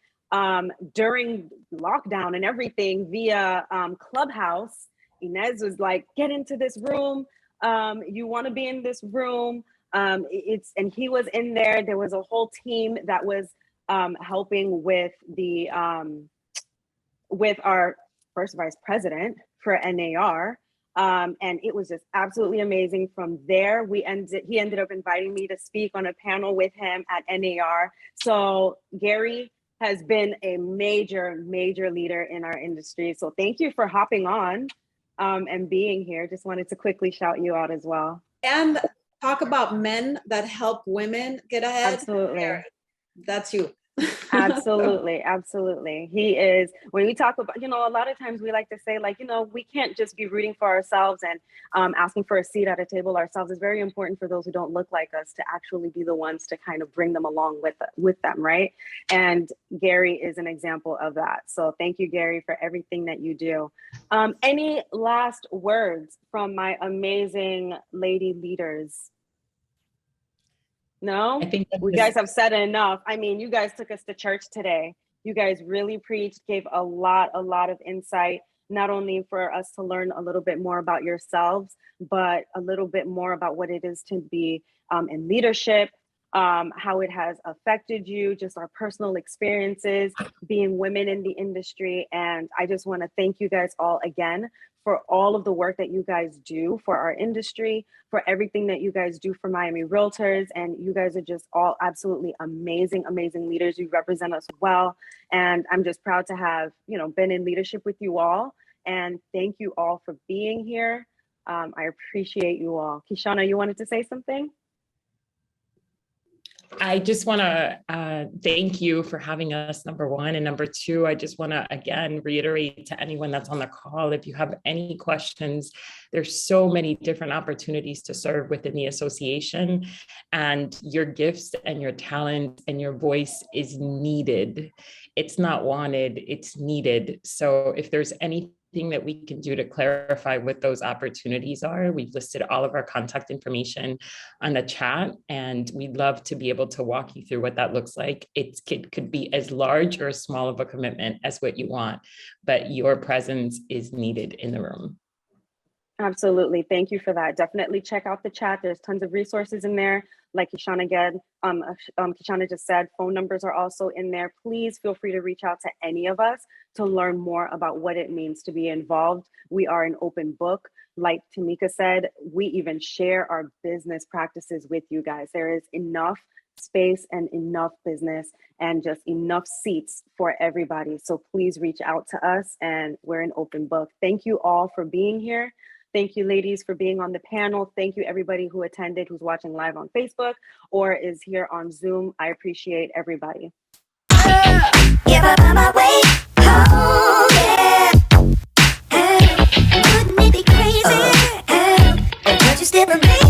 during lockdown and everything via Clubhouse. Ines was like, get into this room. You want to be in this room. And he was in there. There was a whole team that was helping with with our first vice president for NAR. And it was just absolutely amazing. From there, he ended up inviting me to speak on a panel with him at NAR. So Gary has been a major leader in our industry. So thank you for hopping on and being here. Just wanted to quickly shout you out as well. And talk about men that help women get ahead. Absolutely. That's you. Absolutely. He is, when we talk about, a lot of times we like to say, like, we can't just be rooting for ourselves and asking for a seat at a table ourselves. It's very important for those who don't look like us to actually be the ones to kind of bring them along with them, right? And Gary is an example of that. So thank you, Gary, for everything that you do. Any last words from my amazing lady leaders? No, I think you guys have said enough. I mean, you guys took us to church today. You guys really preached, gave a lot of insight, not only for us to learn a little bit more about yourselves, but a little bit more about what it is to be in leadership, how it has affected you, just our personal experiences, being women in the industry. And I just want to thank you guys all again for all of the work that you guys do for our industry, for everything that you guys do for Miami Realtors. And you guys are just all absolutely amazing leaders. You represent us well. And I'm just proud to have, been in leadership with you all. And thank you all for being here. I appreciate you all. Kyshana, you wanted to say something? I just want to thank you for having us, number one. And number two, I just want to, again, reiterate to anyone that's on the call, if you have any questions, there's so many different opportunities to serve within the association, and your gifts and your talent and your voice is needed. It's not wanted, it's needed. So if there's anything that we can do to clarify what those opportunities are, we've listed all of our contact information on the chat, and we'd love to be able to walk you through what that looks like. It could be as large or as small of a commitment as what you want, but your presence is needed in the room. Absolutely. Thank you for that. Definitely check out the chat. There's tons of resources in there. Like Kyshana just said, phone numbers are also in there. Please feel free to reach out to any of us to learn more about what it means to be involved. We are an open book. Like Tamika said, we even share our business practices with you guys. There is enough space and enough business and just enough seats for everybody. So please reach out to us, and we're an open book. Thank you all for being here. Thank you, ladies, for being on the panel. Thank you, everybody who attended, who's watching live on Facebook or is here on Zoom. I appreciate everybody. Yeah, but on my way home, yeah. Wouldn't it be crazy? But you still remain.